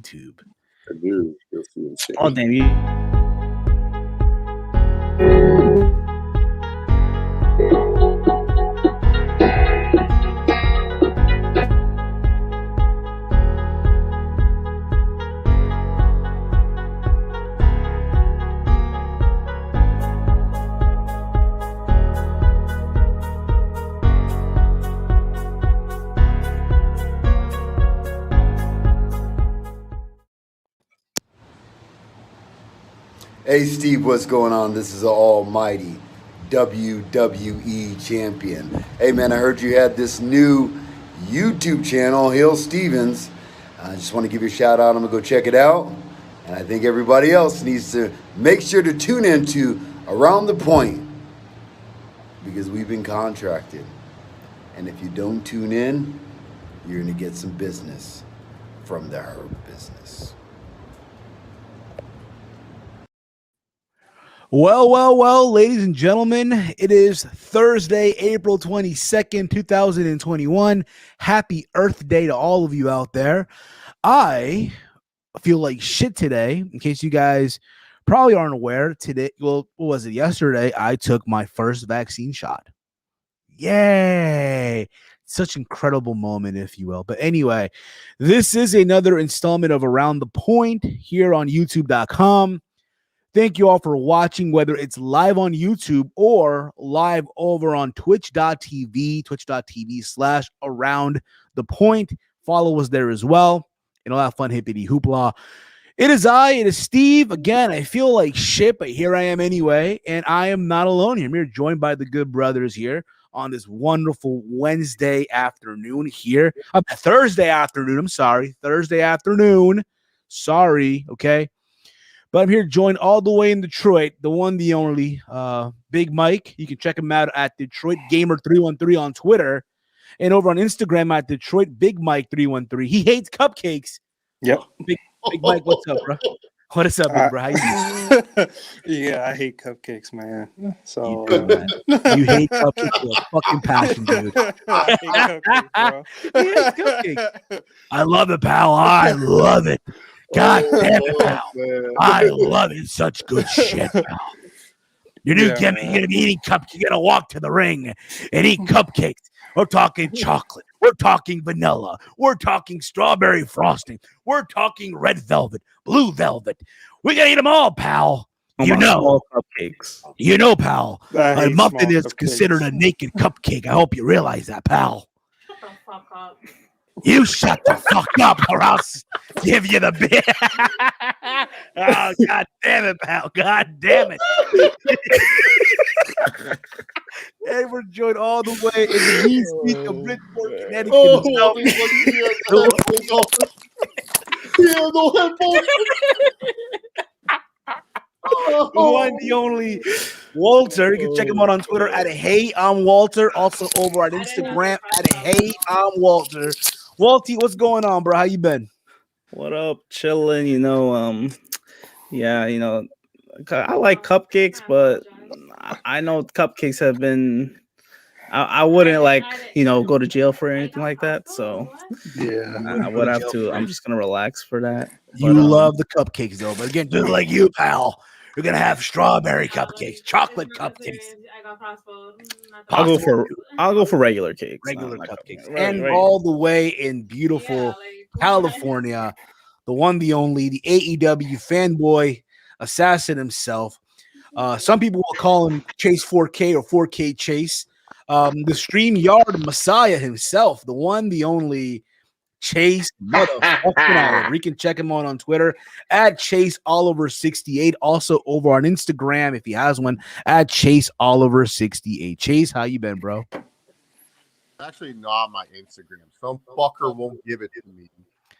YouTube. I do. You'll see him shake. Oh, damn you. Hey Steve, what's going on? This is the almighty WWE champion. Hey man, I heard you had this new YouTube channel, Hill Stevens. I just want to give you a shout out. I'm gonna go check it out. And I think everybody else needs to make sure to tune into Around the Point because we've been contracted. And if you don't tune in, you're gonna get some business from the herb business. Well, ladies and gentlemen, it is Thursday, April 22nd, 2021. Happy Earth Day to all of you out there. I feel like shit today, in case you guys probably aren't aware. Today, well, what was it? Yesterday, I took my first vaccine shot. Yay! Such an incredible moment, if you will. But anyway, this is another installment of Around the Point here on YouTube.com. Thank you all for watching, whether it's live on YouTube or live over on twitch.tv/around the point. Follow us there as well. And all that fun hippity hoopla. It is Steve. Again, I feel like shit, but here I am anyway. And I am not alone here. I'm here joined by the good brothers here on this wonderful Wednesday afternoon here. Thursday afternoon. Sorry, okay? But I'm here joined all the way in Detroit, the one, the only, Big Mike. You can check him out at Detroit Gamer 313 on Twitter. And over on Instagram at Detroit Big Mike 313. He hates cupcakes. Yep. Big Mike, what's up, bro? What is up, big bro? How you doing? Yeah, I hate cupcakes, man. So you hate cupcakes with a fucking passion, dude. I hate cupcakes, bro. He hates cupcakes. I love it, pal. I love it. God damn it, pal. I love it. Such good shit, pal. You're gonna be eating cupcakes. You're gonna walk to the ring and eat cupcakes. We're talking chocolate. We're talking vanilla. We're talking strawberry frosting. We're talking red velvet, blue velvet. We're gonna eat them all, pal. You know, small cupcakes. You know, pal. I A hate muffin small is considered a naked cupcake. I hope you realize that, pal. Shut the fuck up. You shut the fuck up, or else give you the bit. Oh, God damn it, pal. God damn it. And we're joined all the way in the mean street of Bridgeport, Connecticut. The one, the only Walter. You can check him out on Twitter at Hey I'm Walter. Also over on Instagram at Hey I'm Walter. Walty, what's going on, bro? How you been? What up? Chilling, yeah, I like cupcakes, but I know cupcakes have been I wouldn't go to jail for anything like that. So Yeah, I would have to. I'm just gonna relax for that. You love the cupcakes though, but again, just like you, pal, you're gonna have strawberry cupcakes, chocolate cupcakes. I'll go for regular cakes, regular not cupcakes, right, and right. all the way in beautiful California, the one, the only, the AEW fanboy assassin himself. Some people will call him Chase 4K or 4K Chase. The StreamYard Messiah himself, the one, the only Chase motherfucking Oliver. You can check him out on Twitter at Chase Oliver 68. Also over on Instagram, if he has one, at Chase Oliver 68. Chase, how you been, bro? actually not my Instagram. Some fucker won't give it to me.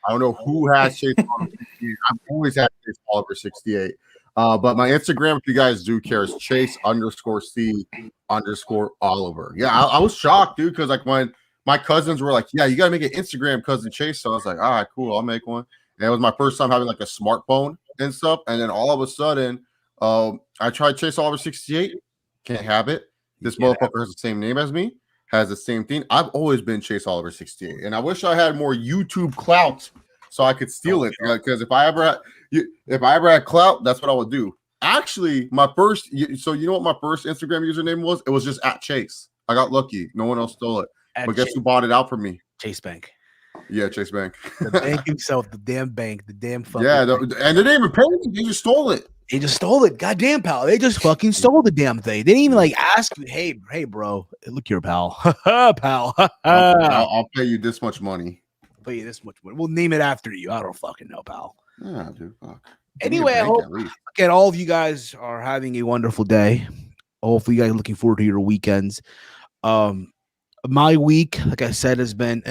I don't know who has Chase Oliver 68. I've always had Chase Oliver 68. But my Instagram, if you guys do care, is Chase_C_Oliver. Yeah, I was shocked, dude, because like when my cousins were like, yeah, you gotta make an Instagram cousin Chase. So I was like, all right, cool, I'll make one. And it was my first time having like a smartphone and stuff. And then all of a sudden, I tried Chase Oliver 68, can't have it. This motherfucker has the same name as me, has the same thing. I've always been Chase Oliver 68, and I wish I had more YouTube clout so I could steal it. Because if I ever had clout, that's what I would do. Actually, my first. So you know what my first Instagram username was? It was just @Chase. I got lucky. No one else stole it. But guess who bought it out for me? Chase Bank. Yeah, Chase Bank. The bank himself, the damn bank, the damn fucking. Yeah, and they didn't even pay me. They just stole it. They just stole it. Goddamn, pal. They just fucking stole the damn thing. They didn't even like ask you, hey, bro, look here, pal. Pal. I'll pay you this much money. I'll pay you this much money. We'll name it after you. I don't fucking know, pal. Yeah, dude. Fuck. Anyway, I hope again all of you guys are having a wonderful day. Hopefully, you guys are looking forward to your weekends. My week, like I said, has been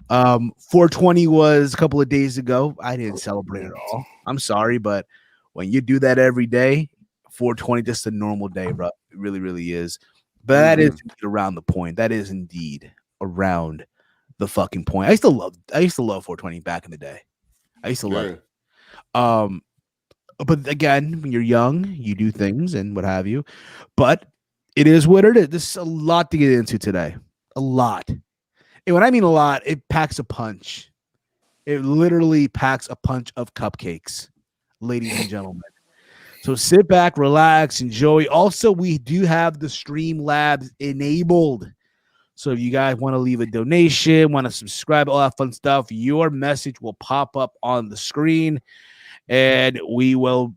420 was a couple of days ago. I didn't celebrate at all. I'm sorry, but when you do that every day, 420 just a normal day, bro. It really, really is. But that is around the point. That is indeed around the fucking point. I used to love 420 back in the day. I used to love it. But again, when you're young, you do things and what have you. But it is what it is. There's a lot to get into today. A lot. And when I mean a lot, it packs a punch. It literally packs a punch of cupcakes, ladies and gentlemen. So sit back, relax, enjoy. Also, we do have the Streamlabs enabled. So if you guys want to leave a donation, want to subscribe, all that fun stuff, your message will pop up on the screen, and it'll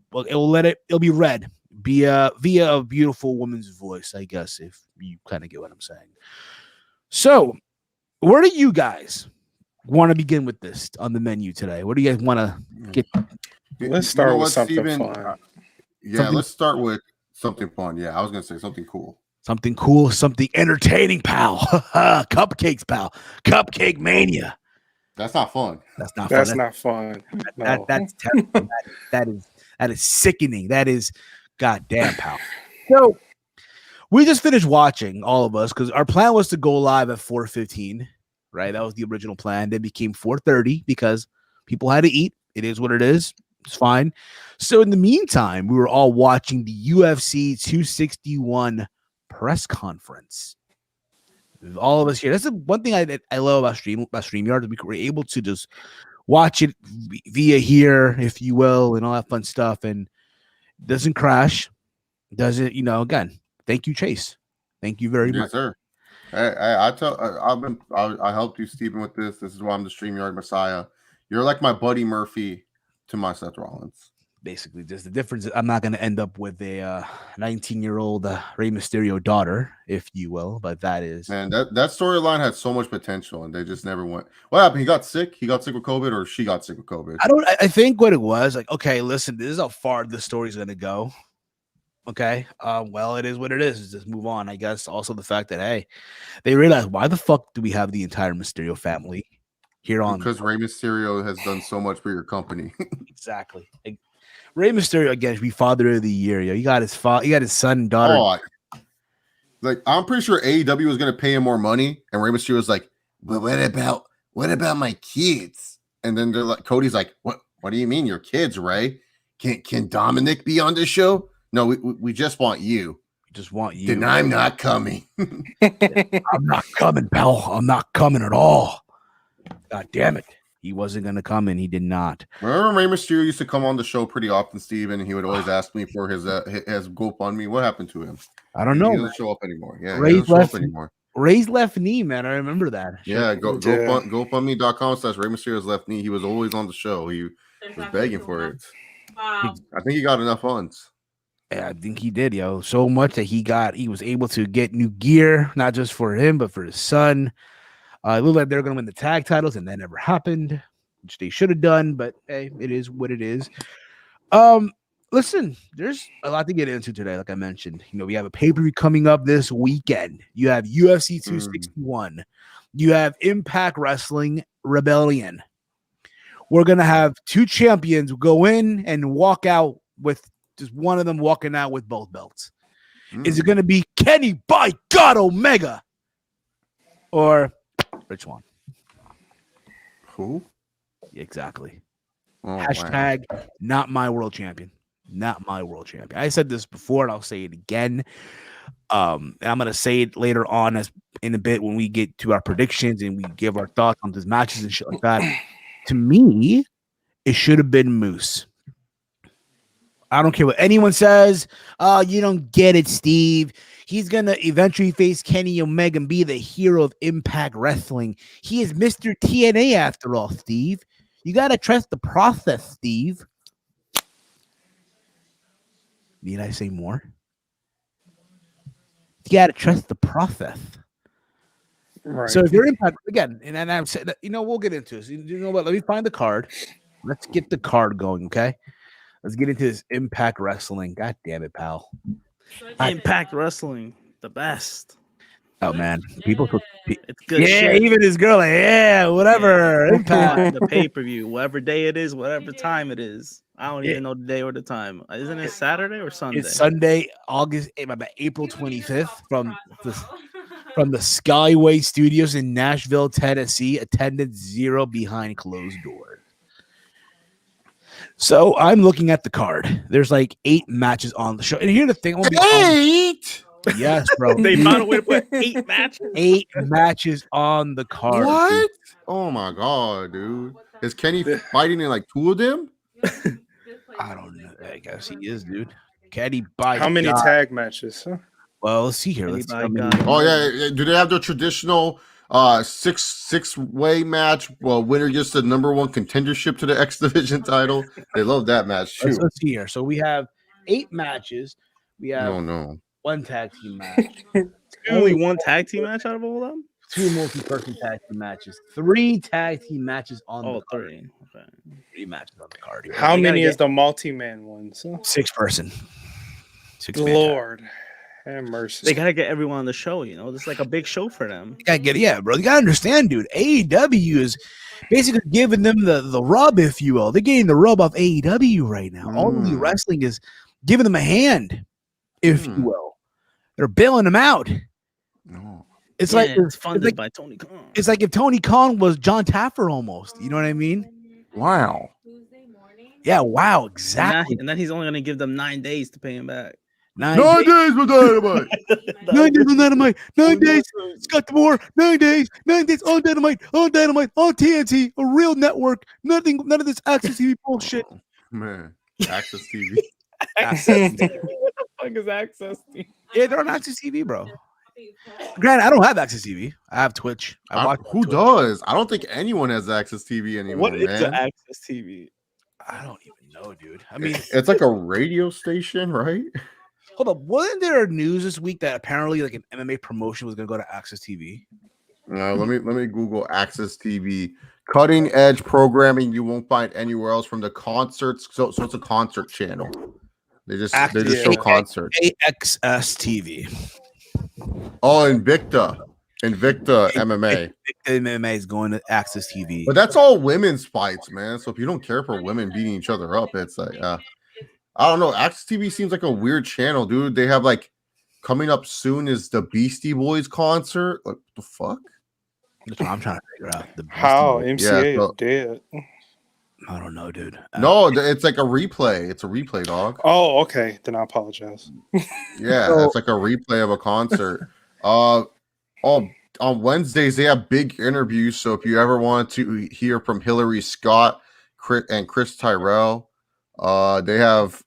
be read via a beautiful woman's voice, I guess, if you kind of get what I'm saying. So, where do you guys want to begin with this on the menu today? What do you guys want to get? Let's start with something fun. Let's start with something fun. Yeah, I was going to say something cool. Something cool, something entertaining, pal. Cupcakes, pal. Cupcake mania. That's not fun. That's not fun. No. That's terrible. that is sickening. That is goddamn, pal. So we just finished watching, all of us, because our plan was to go live at 4:15, right? That was the original plan. Then became 4:30 because people had to eat. It is what it is. It's fine. So in the meantime, we were all watching the UFC 261 press conference. All of us here. That's the one thing I love about StreamYard. We were able to just watch it via here, if you will, and all that fun stuff. And it doesn't crash. Doesn't, again, thank you, Chase. Thank you very much. Yes, sir. I helped you, Stephen, with this. This is why I'm the StreamYard Messiah. You're like my Buddy Murphy to my Seth Rollins. Basically, just the difference is I'm not going to end up with a 19-year-old Rey Mysterio daughter, if you will, but that is... Man, that storyline had so much potential, and they just never went. What happened? He got sick? He got sick with COVID, or she got sick with COVID? I think what it was, like, okay, listen, this is how far this story's going to go. Okay, well, it is what it is. Just move on, I guess. Also, the fact that, hey, they realized, why the fuck do we have the entire Mysterio family here on? Because Rey Mysterio has done so much for your company. Exactly. Rey Mysterio again should be father of the year. Yo, you got his son and daughter. Like, I'm pretty sure AEW was going to pay him more money, and Rey Mysterio was like, "But what about my kids?" And then they're like, Cody's like, "What do you mean your kids, Ray? Can Dominic be on this show?" No, we just want you. We just want you. Then I'm not coming. I'm not coming, pal. I'm not coming at all. God damn it. He wasn't going to come, and he did not. Remember Rey Mysterio used to come on the show pretty often, Steven, and he would always ask me for his GoFundMe. What happened to him? I don't know. He doesn't show up anymore. Yeah, Ray's left knee, man. I remember that. Yeah, GoFundMe.com/Rey Mysterio's left knee. He was always on the show. He was begging for it. I think he got enough funds. Yeah, I think he did, yo. So much that he was able to get new gear, not just for him, but for his son. It looked like they were going to win the tag titles, and that never happened, which they should have done. But hey, it is what it is. Listen, there's a lot to get into today. Like I mentioned, we have a pay-per-view coming up this weekend. You have UFC 261. You have Impact Wrestling Rebellion. We're gonna have two champions go in and walk out with just one of them walking out with both belts. Is it gonna be Kenny by God Omega or Rich Swann? Who? Exactly. Oh, Hashtag not my world champion. Not my world champion. I said this before and I'll say it again. And I'm going to say it later on in a bit when we get to our predictions and we give our thoughts on these matches and shit like that. To me, it should have been Moose. I don't care what anyone says. Oh, you don't get it, Steve. He's going to eventually face Kenny Omega and be the hero of Impact Wrestling. He is Mr. TNA after all, Steve. You got to trust the process, Steve. Need I say more? You got to trust the process. Right. So if you're Impact, again, and I'm saying, we'll get into this. You know what? Let me find the card. Let's get the card going, okay? Let's get into this Impact Wrestling. God damn it, pal. Impact Wrestling, the best. Oh man, people. It's good. Yeah, shit. even this girl, whatever. Yeah. Impact. The pay-per-view, whatever day it is, whatever time it is. I don't even know the day or the time. Isn't it Saturday or Sunday? It's Sunday, April 25th from the Skyway Studios in Nashville, Tennessee. Attendance 0 behind closed doors. So I'm looking at the card. There's like 8 matches on the show. And here's the thing. 8? Yes, bro. They found a way to put 8 matches. 8 matches on the card. What? Dude. Oh my god, dude. Is Kenny fighting in like 2 of them? I don't know. I guess he is, dude. Kenny by How many God. tag matches? Huh? Well, let's see here. Let's see how many. Oh yeah. Do they have the traditional six-way match? Well, winner gets the number 1 contendership to the X Division title. They love that match too. Let's see here. So we have 8 matches. We have No. 1 tag team match. Only 1 tag team match out of all of them? 2 multi-person tag team matches. 3 tag team matches on the card. 3. Okay. 3 matches on the card. Here. How many is the multi-man ones? Huh? 6 person. 6 Lord, have mercy. They gotta get everyone on the show. This is like a big show for them. You gotta get it, yeah, bro. You gotta understand, dude. AEW is basically giving them the rub, if you will. They're getting the rub off AEW right now. Only wrestling is giving them a hand, if you will. They're bailing them out. No. It's it's funded by Tony Khan. It's like if Tony Khan was John Taffer almost. You know what I mean? Wow. Yeah, wow, exactly. And then he's only gonna give them 9 days to pay him back. 9 days with Dynamite. 9 days on Dynamite. 9 days. Scott Demore. 9 days. 9 days on Dynamite. On TNT. A real network. None of this Access TV bullshit. Oh, man, Access TV. Access TV. What the fuck is Access TV? Yeah, they're on Access TV, bro. Granted, I don't have Access TV. I have Twitch. Who does? I don't think anyone has Access TV anymore. What is man. the Access TV? I don't even know, dude. I mean, it's like a radio station, right? Hold up. Wasn't there news this week that apparently like an MMA promotion was going to go to Access TV? Let me Google Access TV. Cutting edge programming you won't find anywhere else from the concerts. So it's a concert channel. They just show concerts. AXS TV. Oh, Invicta MMA. Invicta MMA is going to Access TV. But that's all women's fights, man. So if you don't care for women beating each other up, it's like I don't know. Access TV seems like a weird channel, dude. They have like coming up soon is the Beastie Boys concert. Like, what the fuck? That's what I'm trying to figure out. How MCA is dead. I don't know, dude. No, it's like a replay. It's a replay, dog. Oh, okay. Then I apologize. Yeah, it's like a replay of a concert. On Wednesdays they have big interviews. So if you ever want to hear from Hillary Scott, and Chris Tyrell, they have.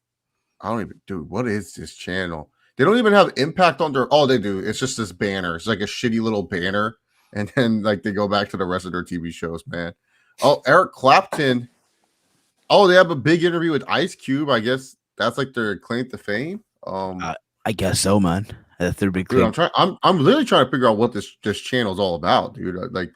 I don't even, dude. What is this channel? They don't even have Impact on their. Oh, they do. It's just this banner. It's like a shitty little banner, and then like they go back to the rest of their TV shows, man. Oh, Eric Clapton. Oh, they have a big interview with Ice Cube. I guess that's like their claim to fame. I guess so, man. That's their big claim. Dude, I'm literally trying to figure out what this channel is all about, dude. Like,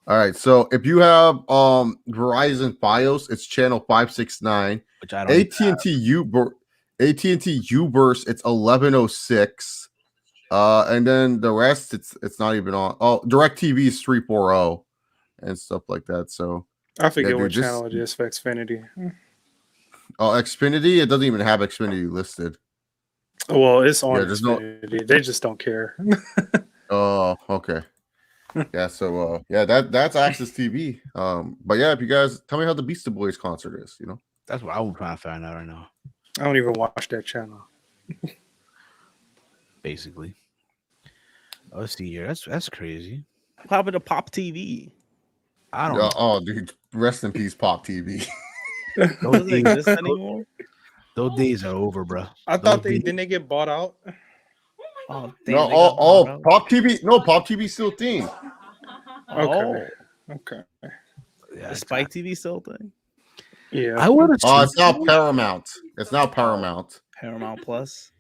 all right. So if you have Verizon Fios, it's channel 569. Which I don't. AT&T Uverse, it's 1106. And then the rest, it's not even on. Oh, DirecTV is 340 and stuff like that. So I forget what channel it is for Xfinity. Oh, Xfinity, it doesn't even have Xfinity listed. Well, it's on Xfinity. They just don't care. Oh, okay. Yeah, so that's Access TV. But yeah, if you guys tell me how the Beastie Boys concert is, that's what I'm trying to find out right now. I don't even watch that channel. Basically. Let's see here. That's crazy. What happened to Pop TV? I don't know. Oh, dude. Rest in peace, Pop TV. Doesn't exist anymore. Those days are over, bro. I thought didn't they get bought out? Oh, No, damn, they got bought out. Pop TV. No, Pop TV still a thing. Okay. Okay. Yeah, The Spike TV still a thing. Yeah. I would have. It's now Paramount. It's now Paramount. Paramount Plus.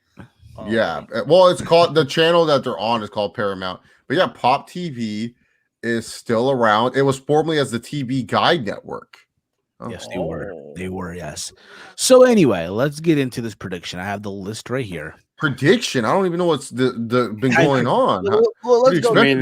Oh, Yeah. Well, it's called the channel that they're on is called Paramount. But yeah, Pop TV is still around. It was formerly as the TV Guide Network. Oh. Yes, they were. They were. Yes. So anyway, let's get into this prediction. I have the list right here. Prediction. I don't even know what's been going on. Well, let's go. Hey,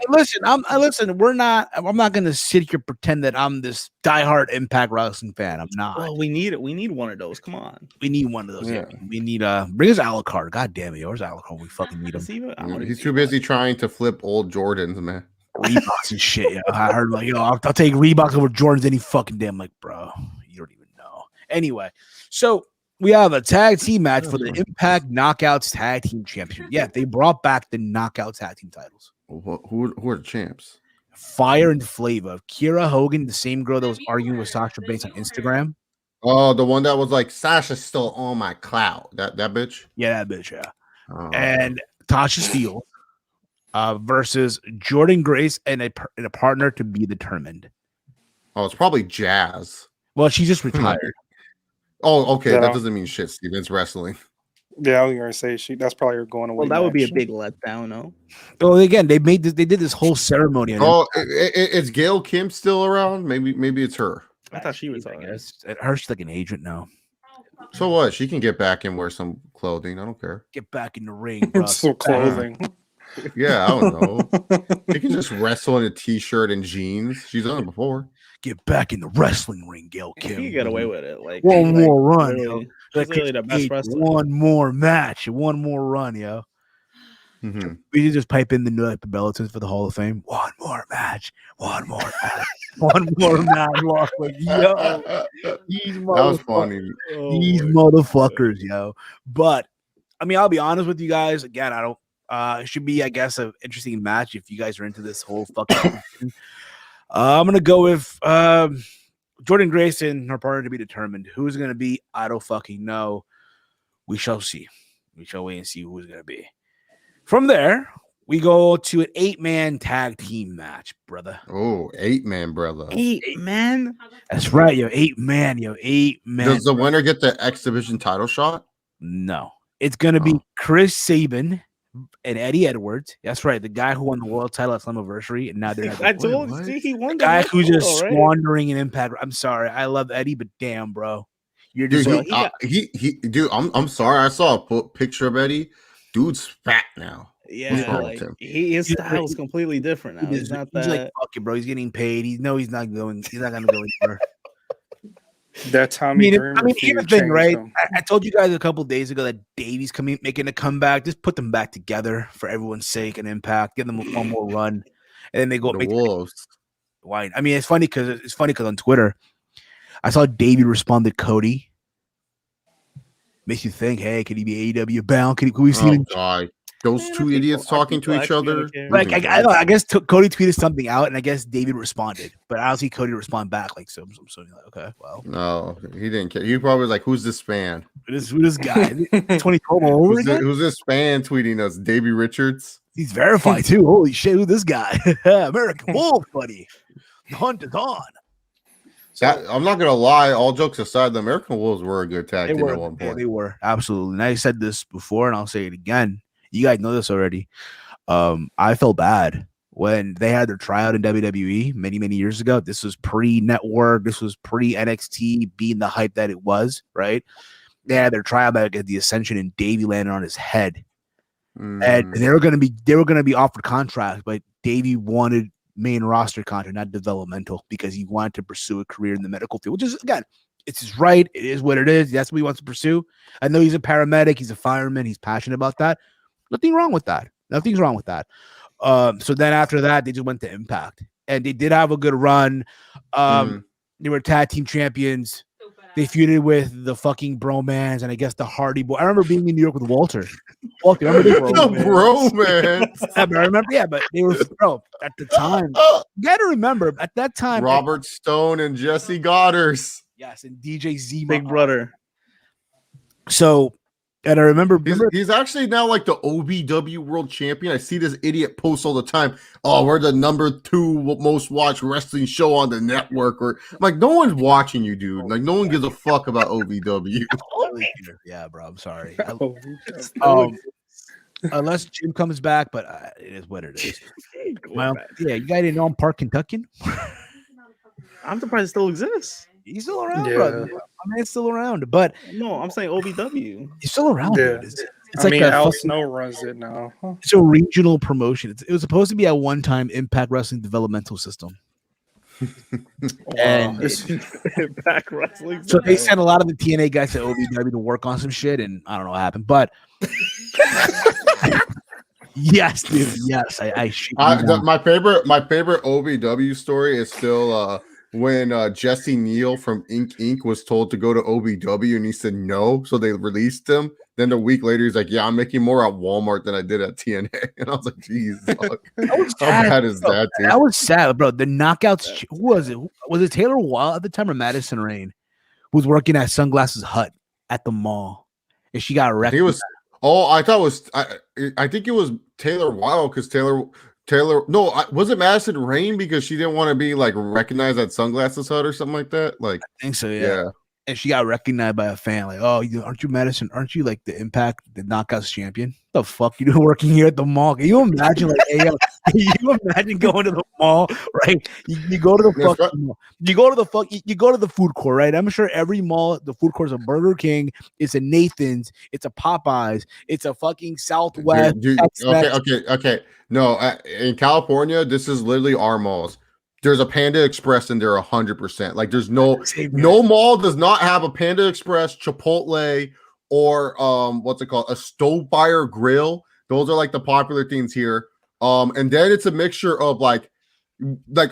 listen, listen. I'm not going to sit here pretend that I'm this diehard Impact Wrestling fan. I'm not. Well, we need it. We need one of those. Come on. We need one of those. Yeah. We need bring us Alucard. God damn it, where's Alucard? We fucking need him. He's too busy trying to flip old Jordans, man. Reeboks and shit. Yeah, I heard like, I'll take Reeboks over Jordans any fucking day. I'm like, bro, you don't even know. Anyway, so we have a tag team match for the Impact Knockouts Tag Team Championship. Yeah, they brought back the Knockouts Tag Team titles. Who are the champs? Fire and Flavor. Kira Hogan, the same girl that was arguing with Sasha Banks on Instagram. Oh, the one that was like, Sasha's still on my cloud. That bitch? Yeah, that bitch, yeah. And Tasha Steele versus Jordan Grace and a partner to be determined. Oh, it's probably Jazz. Well, she just retired. Oh, okay. Yeah. That doesn't mean shit, Steve. It's wrestling. Yeah, I was gonna say that's probably her going away. Well, that would be a match. big letdown, no? Well, again, they did this whole ceremony. Oh, is Gail Kim still around? Maybe it's her. I thought she was. I guess she's like an agent now. So what? She can get back and wear some clothing. I don't care. Get back in the ring, bro. Some clothing. Yeah, I don't know. She can just wrestle in a t-shirt and jeans. She's done it before. Get back in the wrestling ring, Gail Kim. He get away with it. Like one more run, literally, yo. she's literally the best wrestler. One more match, one more run, yo. Mm-hmm. We should just pipe in the new Bellatons for the Hall of Fame. One more match, one more match, one more match. Like, yo, these that was funny. These motherfuckers, yo. But I mean, I'll be honest with you guys. Again, I don't. It should be, I guess, an interesting match if you guys are into this whole fucking. I'm gonna go with Jordan Grace and her partner to be determined. Who's gonna be? I don't fucking know. We shall see. We shall wait and see who's gonna be. From there, we go to an 8-man tag team match, brother. Oh, 8-man, brother. 8-man? That's right, yo. 8-man, yo. 8-man. Does the winner get the X Division title shot? No. It's gonna be Chris Sabin and Eddie Edwards. That's right, the guy who won the world title at Slammiversary, and now they're I told you he won. The guy who's just right? squandering an Impact. I'm sorry, I love Eddie, but damn, bro, you're just dude. I'm sorry. I saw a picture of Eddie. Dude's fat now. Yeah, like his style is completely different now. He's not that. He's like, fuck it, bro. He's getting paid. He's not going. He's not gonna go anywhere. That Tommy. I mean, here's the thing, right? I told you guys a couple days ago that Davey's making a comeback. Just put them back together for everyone's sake and Impact. Give them one more run, and then they go. The Wolves. Why? I mean, it's funny because on Twitter, I saw Davey respond to Cody. Makes you think, hey, could he be AEW bound? Could we see him? God. Those two idiots talking to each other. Like, I guess Cody tweeted something out, and I guess David responded, but I don't see Cody respond back. Like, so I'm like, okay, well, no, he didn't care. He probably was like, "Who's this fan? Who's this guy? 2012 over again? Who's this fan tweeting us? Davey Richards? He's verified too. Holy shit, who's this guy? American Wolf, buddy. The hunt is on. I'm not gonna lie. All jokes aside, the American Wolves were a good tag team at one point. Yeah, they were absolutely. And I said this before, and I'll say it again. You guys know this already. I felt bad when they had their tryout in WWE many years ago. This was pre-network. This was pre-NXT being the hype that it was. Right? They had their tryout back at the Ascension, and Davey landed on his head, and they were going to be offered contracts, but Davey wanted main roster contract, not developmental, because he wanted to pursue a career in the medical field, which is, again, it's his right. It is what it is. That's what he wants to pursue. I know he's a paramedic. He's a fireman. He's passionate about that. Nothing wrong with that. Nothing's wrong with that. So then after that, they just went to Impact, and they did have a good run. They were tag team champions. They feuded with the fucking Bromans and I guess the Hardy Boy. I remember being in New York with Walter. Walter, remember this? Bro, man. I remember, yeah, but they were at the time. You got to remember at that time, Robert Stone and Jesse Goddard. Yes, and DJ Z, Big Brother. So, and I remember he's actually now like the OVW world champion. I see this idiot post all the time. Oh, we're the number 2 most watched wrestling show on the network. Or I'm like, no one's watching you, dude. Like, no one gives a fuck about OVW. Yeah, bro. I'm sorry. Unless Jim comes back, but it is what it is. Well, yeah, you guys didn't know I'm Park Kentuckian. I'm surprised it still exists. He's still around, bro. I mean, it's still around, but no, I'm saying OVW. He's still around. Yeah. It's I like mean, a Al fucking, Snow runs it now. Huh? it's a regional promotion. It was supposed to be at one time Impact Wrestling Developmental System. And Impact Wrestling. So they sent a lot of the TNA guys to OVW to work on some shit, and I don't know what happened, but yes, dude, yes, my favorite OVW story is still when Jesse Neal from Inc. was told to go to OVW and he said no, so they released him. Then a week later, he's like, "Yeah, I'm making more at Walmart than I did at TNA," and I was like, "Jeez, how bad is that, dude?" That was sad, bro. The knockouts. Who was it? Was it Taylor Wilde at the time or Madison Rain, who was working at Sunglasses Hut at the mall, and she got wrecked? He was. Oh, I thought it was. I think it was Taylor Wilde because Taylor. No, was it Madison Rain because she didn't want to be like recognized at Sunglasses Hut or something like that? Like, I think so. Yeah. And she got recognized by a fan, like, "Oh, aren't you Madison? Aren't you like the Impact, the Knockouts champion? What the fuck you doing working here at the mall? Can you imagine, like, hey, can you imagine going to the mall, right? You go to the fucking mall. You go to the food court, right? I'm sure every mall, the food court is a Burger King, it's a Nathan's, it's a Popeyes, it's a fucking Southwest. Okay. No, in California, this is literally our malls. There's a Panda Express in there 100%. Like there's no mall does not have a Panda Express, Chipotle, or what's it called? A stove fire grill. Those are like the popular things here. And then it's a mixture of like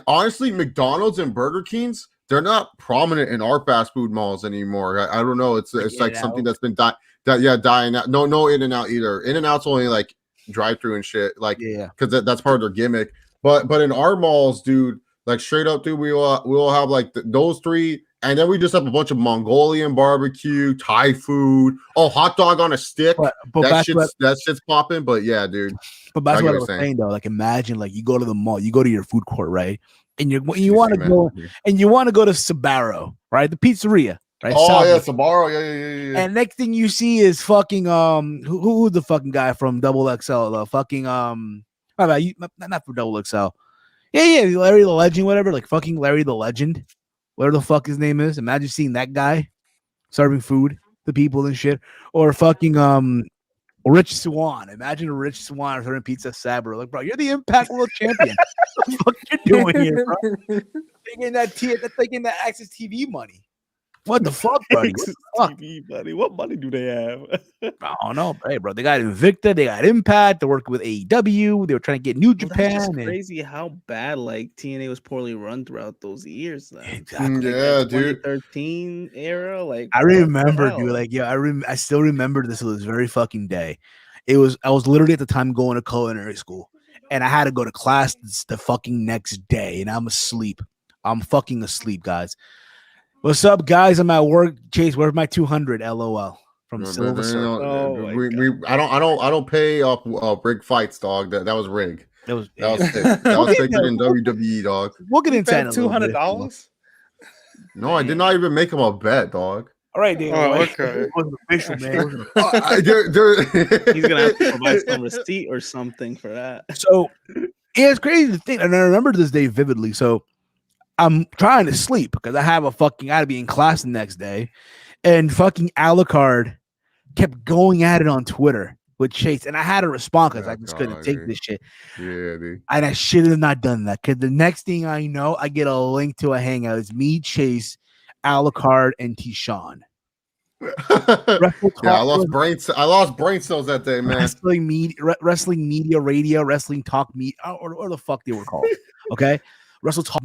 honestly, McDonald's and Burger King's, they're not prominent in our fast food malls anymore. I don't know. It's like something that's been dying out. No In-N-Out either. In-N-Out's only like drive-through and shit. Like because that's part of their gimmick. But in our malls, dude. Like straight up, dude, we all have like those 3, and then we just have a bunch of Mongolian barbecue, Thai food, hot dog on a stick. But that shit's popping. But yeah, dude. But that's what I was saying though. Like imagine, like you go to the mall, you go to your food court, right? And you want to go to Sbarro, right? The pizzeria, right? Oh yeah, Sbarro, yeah. And next thing you see is fucking who's the fucking guy from Double XL? The fucking not from Double XL. Yeah, Larry the Legend, whatever, like fucking Larry the Legend, whatever the fuck his name is. Imagine seeing that guy serving food to people and shit, or fucking Rich Swann. Imagine a Rich Swann serving pizza at Sabro. Like, bro, you're the Impact World Champion. What the fuck you doing here, bro? Taking that Access TV money. What the fuck, buddy? What money do they have? I don't know. Hey, bro, they got Invicta, they got Impact, they're working with AEW, they were trying to get New Japan. That's crazy how bad like TNA was poorly run throughout those years. Though. Exactly. Yeah, dude. 2013 era. Like I remember, dude. Like, yeah, I still remember this very fucking day. I was literally at the time going to culinary school, and I had to go to class the fucking next day, and I'm asleep. I'm fucking asleep, guys. What's up, guys? I'm at work. Chase, where's my 200? LOL from Silver Surfer. I don't pay rig fights, dog. That was rig. That was taken in WWE, dog. We'll get into that. $200. No, I did not even make him a bet, dog. All right, dude. Okay. It wasn't official, man. He's gonna have to provide some receipt or something for that. So yeah, it's crazy to think, and I remember this day vividly. So I'm trying to sleep because I had to be in class the next day, and fucking Alucard kept going at it on Twitter with Chase, and I had to respond because I just couldn't take this shit. Yeah, dude. And I should have not done that because the next thing I know, I get a link to a hangout. It's me, Chase, Alucard, and T-Sean. I lost brain cells that day, man. Wrestling media radio, wrestling talk media, or the fuck they were called. Okay. Wrestle Talk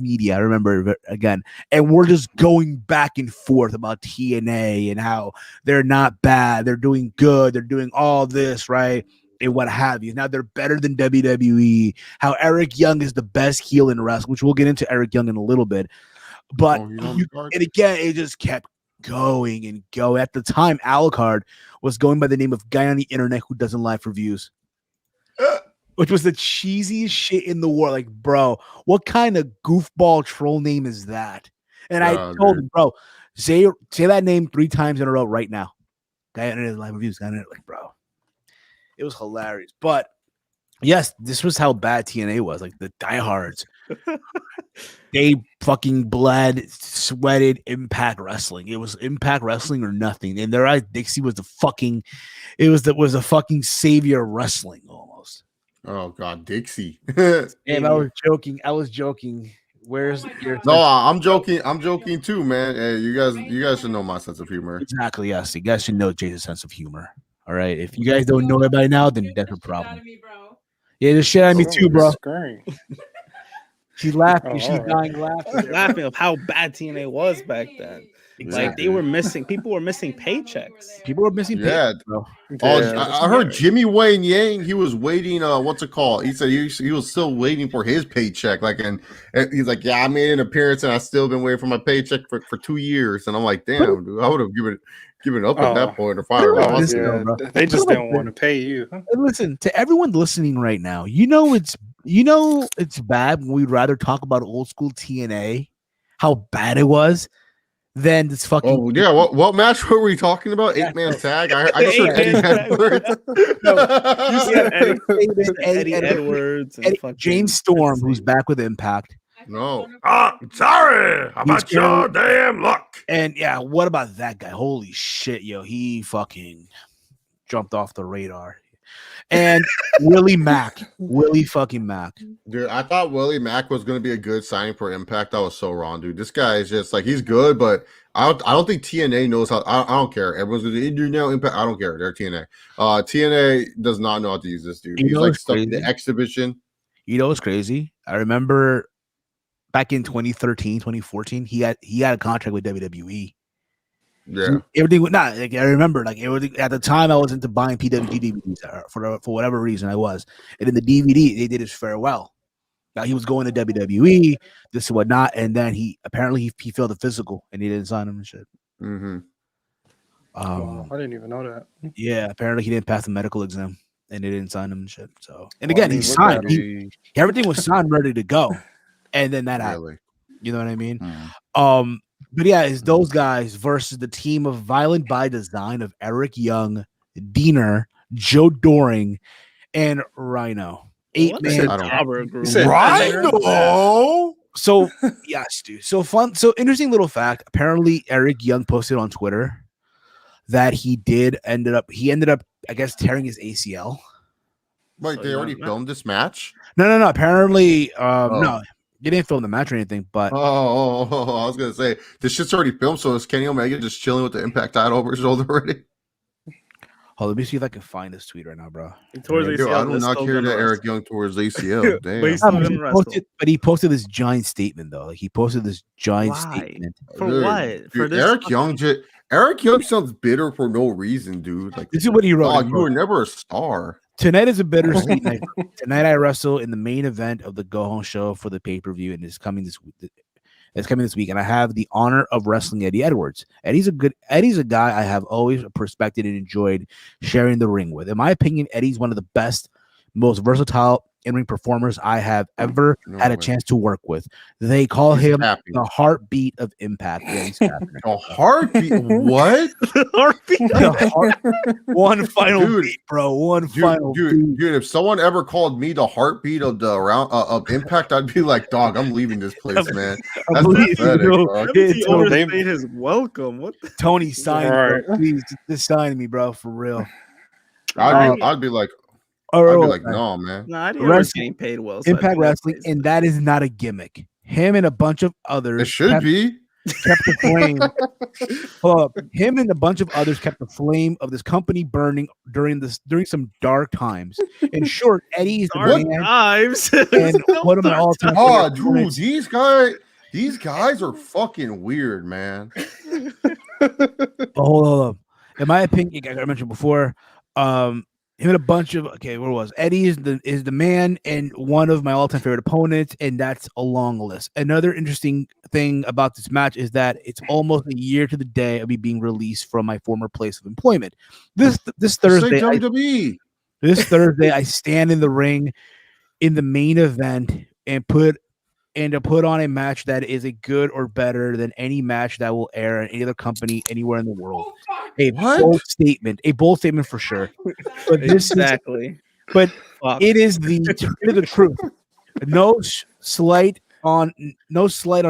Media. I remember it again, and we're just going back and forth about TNA and how they're not bad, they're doing good, they're doing all this right, and what have you. Now they're better than WWE. How Eric Young is the best heel in wrestling, which we'll get into Eric Young in a little bit. But and again, it just kept going and go. At the time, Alucard was going by the name of Guy on the Internet Who Doesn't Live Reviews, which was the cheesiest shit in the world. Like, bro, what kind of goofball troll name is that? And I told him, bro, say that name 3 times in a row right now. Guy on the Internet Live Reviews. Guy on the Internet, like, bro, it was hilarious. But yes, this was how bad TNA was. Like the diehards. They fucking bled, sweated Impact Wrestling. It was Impact Wrestling or nothing. And their Dixie was the fucking, was a fucking savior of wrestling almost. Oh God, Dixie. Damn, I was joking. Where's your? No, I'm joking too, man. Hey, you guys should know my sense of humor. Exactly. Yes, you guys should know Jason's sense of humor. All right. If you guys don't know it by now, then that's a problem. Yeah, just shit at me too, bro. She's laughing. Oh, She's dying laughing. Laughing of how bad TNA was back then. Exactly. Like they were missing. People were missing paychecks. People were missing. Yeah. Paychecks, bro. I heard Jimmy Wayne Yang. He was waiting. What's it called? He said he was still waiting for his paycheck. Like, and he's like, yeah, I made an appearance and I still been waiting for my paycheck for 2 years. And I'm like, damn, dude, I would have given up at that point or fired. They just didn't want to pay you. And listen to everyone listening right now. You know it's bad when we'd rather talk about old school TNA, how bad it was, than this fucking. Oh yeah, what match were we talking about? 8-man tag. I just heard Eddie Edwards and James Storm, who's back with Impact. No, sorry about your damn luck. And yeah, what about that guy? Holy shit, yo, he fucking jumped off the radar. And Willie fucking Mack. Dude, I thought Willie Mack was going to be a good signing for Impact. I was so wrong, dude. This guy is just like, he's good, but I don't think TNA knows how. I don't care. Everyone's going to do now Impact. I don't care. They're TNA. TNA does not know how to use this dude. He's like stuck in the exhibition. You know what's crazy? I remember back in 2013, 2014, he had a contract with WWE. Yeah, everything was not like I remember. Like everything at the time, I was into buying PWG DVDs for whatever reason I was, and in the DVD they did his farewell. Now he was going to WWE, this and whatnot, and then he failed the physical and he didn't sign him and shit. Mm-hmm. I didn't even know that. Yeah, apparently he didn't pass the medical exam and they didn't sign him and shit. So, and again, he signed. Everything was signed, ready to go, and then that happened. You know what I mean? But yeah, it's those guys versus the team of Violent by Design of Eric Young, Diener, Joe Doring, and Rhino. 8-man group. Rhino. So yes, dude. So fun. So interesting little fact. Apparently, Eric Young posted on Twitter that he ended up, I guess, tearing his ACL. Wait, they already filmed this match? No. Apparently, no. They didn't film the match or anything, but I was gonna say this shit's already filmed, so is Kenny Omega just chilling with the Impact title over his shoulder already? Oh, let me see if I can find this tweet right now, bro. I do not care that Eric Young tore his ACL. Damn. But he posted this giant statement though. Like he posted this giant statement. For what? For this Eric Young sounds bitter for no reason, dude. Like this is what he wrote. You were never a star. Tonight is a bittersweet night. Tonight I wrestle in the main event of the Go Home show for the pay-per-view, and it's coming this week. And I have the honor of wrestling Eddie Edwards. Eddie's a guy I have always respected and enjoyed sharing the ring with. In my opinion, Eddie's one of the best, most versatile in-ring performers I have ever had a chance to work with. They call him the heartbeat of Impact. Yeah, he's happy. A heartbeat? What? One final beat, bro. One final beat. Dude, if someone ever called me the heartbeat of the of Impact, I'd be like, dog, I'm leaving this place, man. That's pathetic, dog. Overstayed his welcome. What the? Tony, sign me, bro. Please, just sign me, bro, for real. I'd be like, no, man. No, I didn't getting paid well. So Impact Wrestling, and that is not a gimmick. Him and a bunch of others. It should be. kept the flame. Him and a bunch of others kept the flame of this company burning during some dark times. In short, Eddie is the man. Times. And one of my all-time Oh, favorite dude, opponents. these guys are fucking weird, man. Hold on. In my opinion, like I mentioned before, him and a bunch of Eddie is the man and one of my all-time favorite opponents, and that's a long list. Another interesting thing about this match is that it's almost a year to the day of me being released from my former place of employment. This Thursday, I stand in the ring in the main event and to put on a match that is a good or better than any match that will air in any other company anywhere in the world. A bold statement for sure. But Exactly. it is the truth. No slight on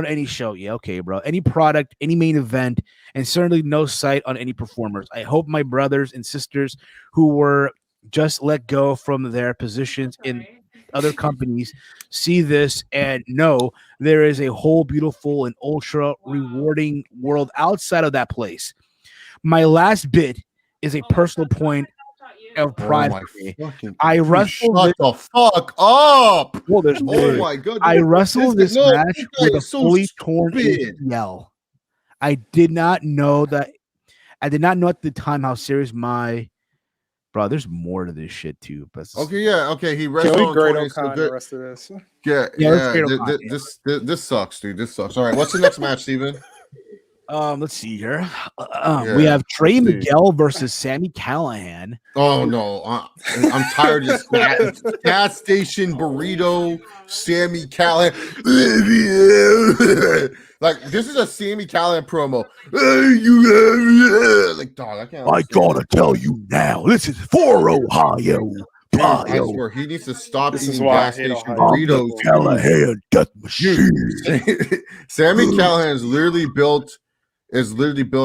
any show. Yeah, okay, bro. Any product, any main event, and certainly no sight on any performers. I hope my brothers and sisters who were just let go from their positions in other companies see this and know there is a whole beautiful and ultra rewarding world outside of that place. My last bit is a personal point of pride for me. I wrestled. Shut the fuck up! Well, there's more. Oh my god! I wrestled this match with a fully torn ACL. I did not know at the time how serious my bro. There's more to this shit too. But okay. He wrestled. Great O'Connor the rest of this. Yeah. This sucks, dude. This sucks. All right, what's the next match, Steven? Let's see here. We have Trey Miguel versus Sami Callihan. Oh no, I'm tired of this gas station burrito. Sami Callihan. Like this is a Sami Callihan promo. Like dog, I can't. I gotta tell you now. This is for Ohio. I swear he needs to stop eating gas station burritos. Callihan death machine. Sami Callihan is literally built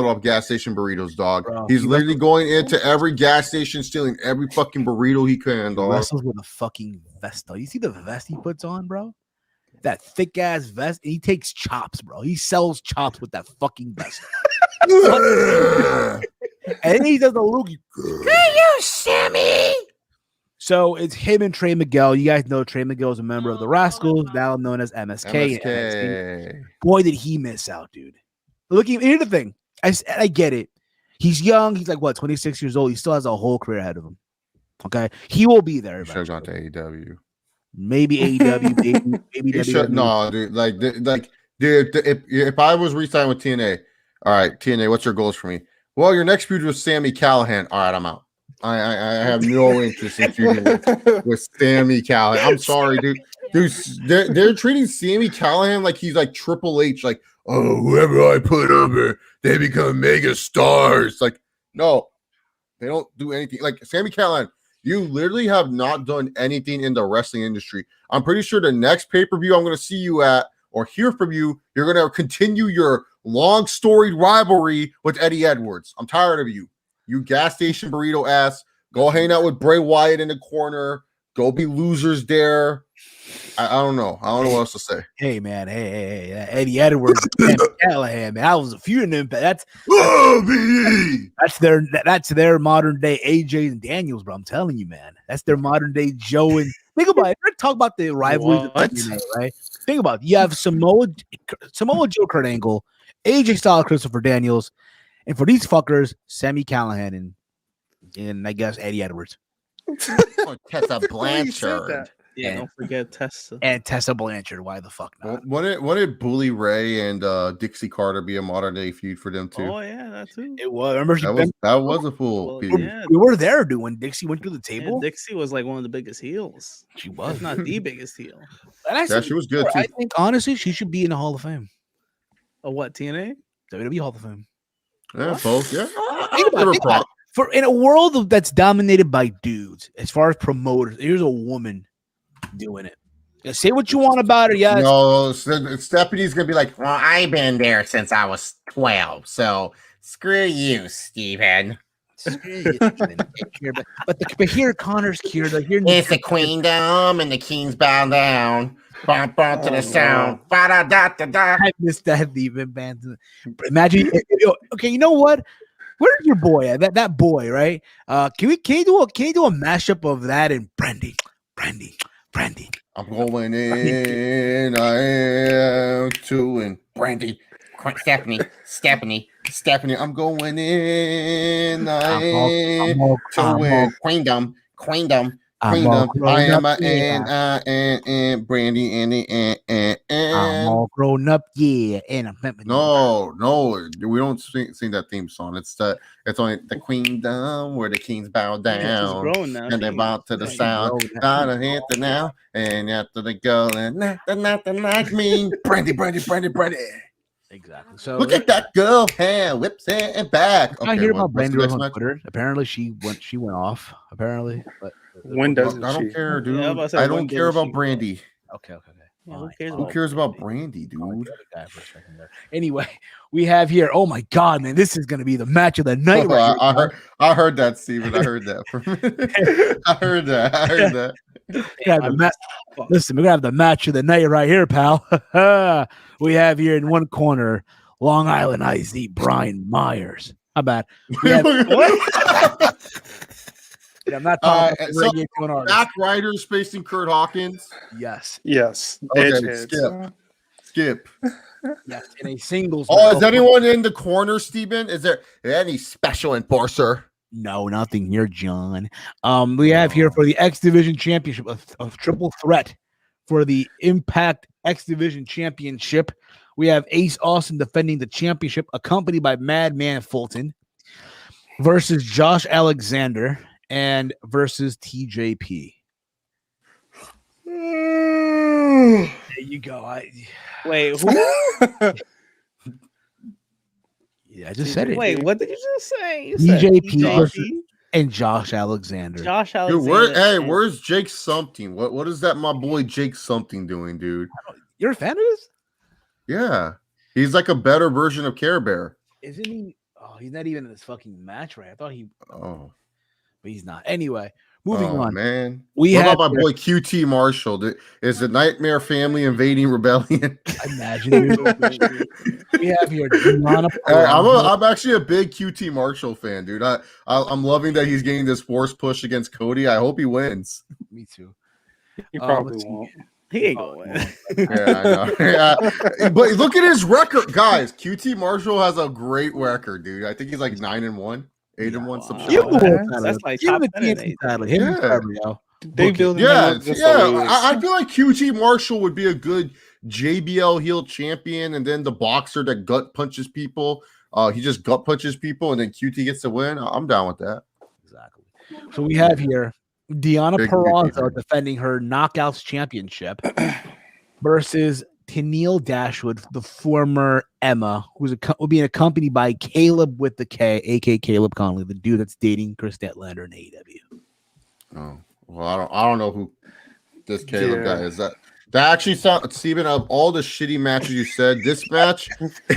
off gas station burritos, dog. Bro, he's literally going into every gas station, stealing every fucking burrito he can, dog. He wrestles with a fucking vest, though. You see the vest he puts on, bro? That thick ass vest. He takes chops, bro. He sells chops with that fucking vest. And then he does a loogie. Hey, you, Sammy. So it's him and Trey Miguel. You guys know Trey Miguel is a member of the Rascals, now known as MSK. Boy, did he miss out, dude. Here's the thing. I get it. He's young. He's like, 26 years old. He still has a whole career ahead of him. Okay? He will be there. Should have gone to AEW. Maybe AEW. maybe WWE. No, dude. Dude, if I was re-signed with TNA, all right, TNA, what's your goals for me? Well, your next feud was Sami Callihan. All right, I'm out. I have no interest in feuding with Sami Callihan. I'm sorry, dude. They're treating Sami Callihan like he's like Triple H, like, oh, whoever I put over, they become mega stars. Like, no, they don't do anything. Like Sami Callihan, you literally have not done anything in the wrestling industry. I'm pretty sure the next pay-per-view I'm going to see you at or hear from you, you're going to continue your long storied rivalry with Eddie Edwards. I'm tired of you. You gas station burrito ass. Go hang out with Bray Wyatt in the corner. Go be losers there. I don't know. I don't know what else to say. Hey, man. Hey. Eddie Edwards and Callahan, man. I was a few of them. That's their modern day AJ and Daniels, bro. I'm telling you, man. That's their modern day Joe and think about it. We're talking about the rivalry, right? Think about it. You have Samoa Joe, Kurt Angle, AJ Styles, Christopher Daniels, and for these fuckers, Sami Callihan and I guess Eddie Edwards. Tessa Blanchard. Yeah, don't forget Tessa. And Tessa Blanchard. Why the fuck not? Wouldn't Bully Ray and Dixie Carter be a modern day feud for them too? Oh yeah, that too. It was. Remember that was a fool. Yeah. We were there when Dixie went through the table. Yeah, Dixie was like one of the biggest heels. She was, if not the biggest heel. And she was good too. I think honestly, she should be in the Hall of Fame. Oh, what TNA? WWE Hall of Fame. Yeah, both. Yeah. Think about it. For in a world that's dominated by dudes, as far as promoters, here's a woman doing it. Yeah, say what you want about her. Yeah, no, Stephanie's gonna be like, well, I've been there since I was 12, so screw you, Steven. But here Connor's cured. Like, here It's the queendom and the kings bow down. Bump to the sound. Ba-da-da-da-da. I missed that even band. Imagine. Okay, you know what? Where's your boy at? That boy, right? Can you do a mashup of that and Brandy? I'm going in. I am doing Brandy. Stephanie. I'm going in. I am doing Queendom. I am and Brandy and I'm all grown up, yeah. And I'm no, we don't sing that theme song. It's only the Queendom where the kings bow down and they bow to the sound. Gotta hit the now and after the girl and nothing like me. Brandy. Exactly. So look at that girl hair whips it back. I hear about Brandy on Twitter. Apparently she went off. Apparently, but when doesn't I don't she? care, dude. Yeah, I don't care about Brandy. Okay. Yeah, Who cares about Brandy, dude? Anyway, we have here. Oh my God, man! This is going to be the match of the night. I heard that, Steven. I heard that. I heard that. Listen, we're gonna have the match of the night right here, pal. We have here in one corner, Long Island Ice Brian Myers. How bad? What? I'm not talking about Back Riders facing Kurt Hawkins. Yes. Okay, skip. Yes, in a singles. Oh, is anyone in the corner, Steven? Is there any special enforcer? No, nothing here, John. We have here for the X Division Championship a triple threat for the Impact X Division Championship. We have Ace Austin defending the championship, accompanied by Madman Fulton, versus Josh Alexander and versus TJP. There you go. Wait, who? Yeah, I just said it. Wait, what did you just say? You TJP and Josh Alexander. Josh Alexander. Dude, where's Jake something? What is that my boy Jake something doing, dude? You're a fan of this? Yeah. He's like a better version of Care Bear. Isn't he? Oh, he's not even in this fucking match, right? I thought he. Oh. But he's not. Anyway, moving on. Man. What about my boy QT Marshall? Is the Nightmare Family invading Rebellion? Imagine. We have here. I'm actually a big QT Marshall fan, dude. I'm loving that he's getting this force push against Cody. I hope he wins. Me too. He probably won't. He ain't gonna win. Yeah, I know. Yeah. But look at his record, guys. QT Marshall has a great record, dude. I think he's like 9-1. 8-1, some shit. That's like top 10. They build I feel like QT Marshall would be a good JBL heel champion, and then the boxer that gut punches people. He just gut punches people, and then QT gets the win. I'm down with that. Exactly. So we have here Deonna Purrazzo defending her Knockouts Championship versus Tennille Dashwood, the former Emma, who's being accompanied by Caleb with the K, aka Caleb Conley, the dude that's dating Chris Statlander in AEW. Oh well, I don't know who this Caleb guy is. That actually sounds, Steven, of all the shitty matches you said, this match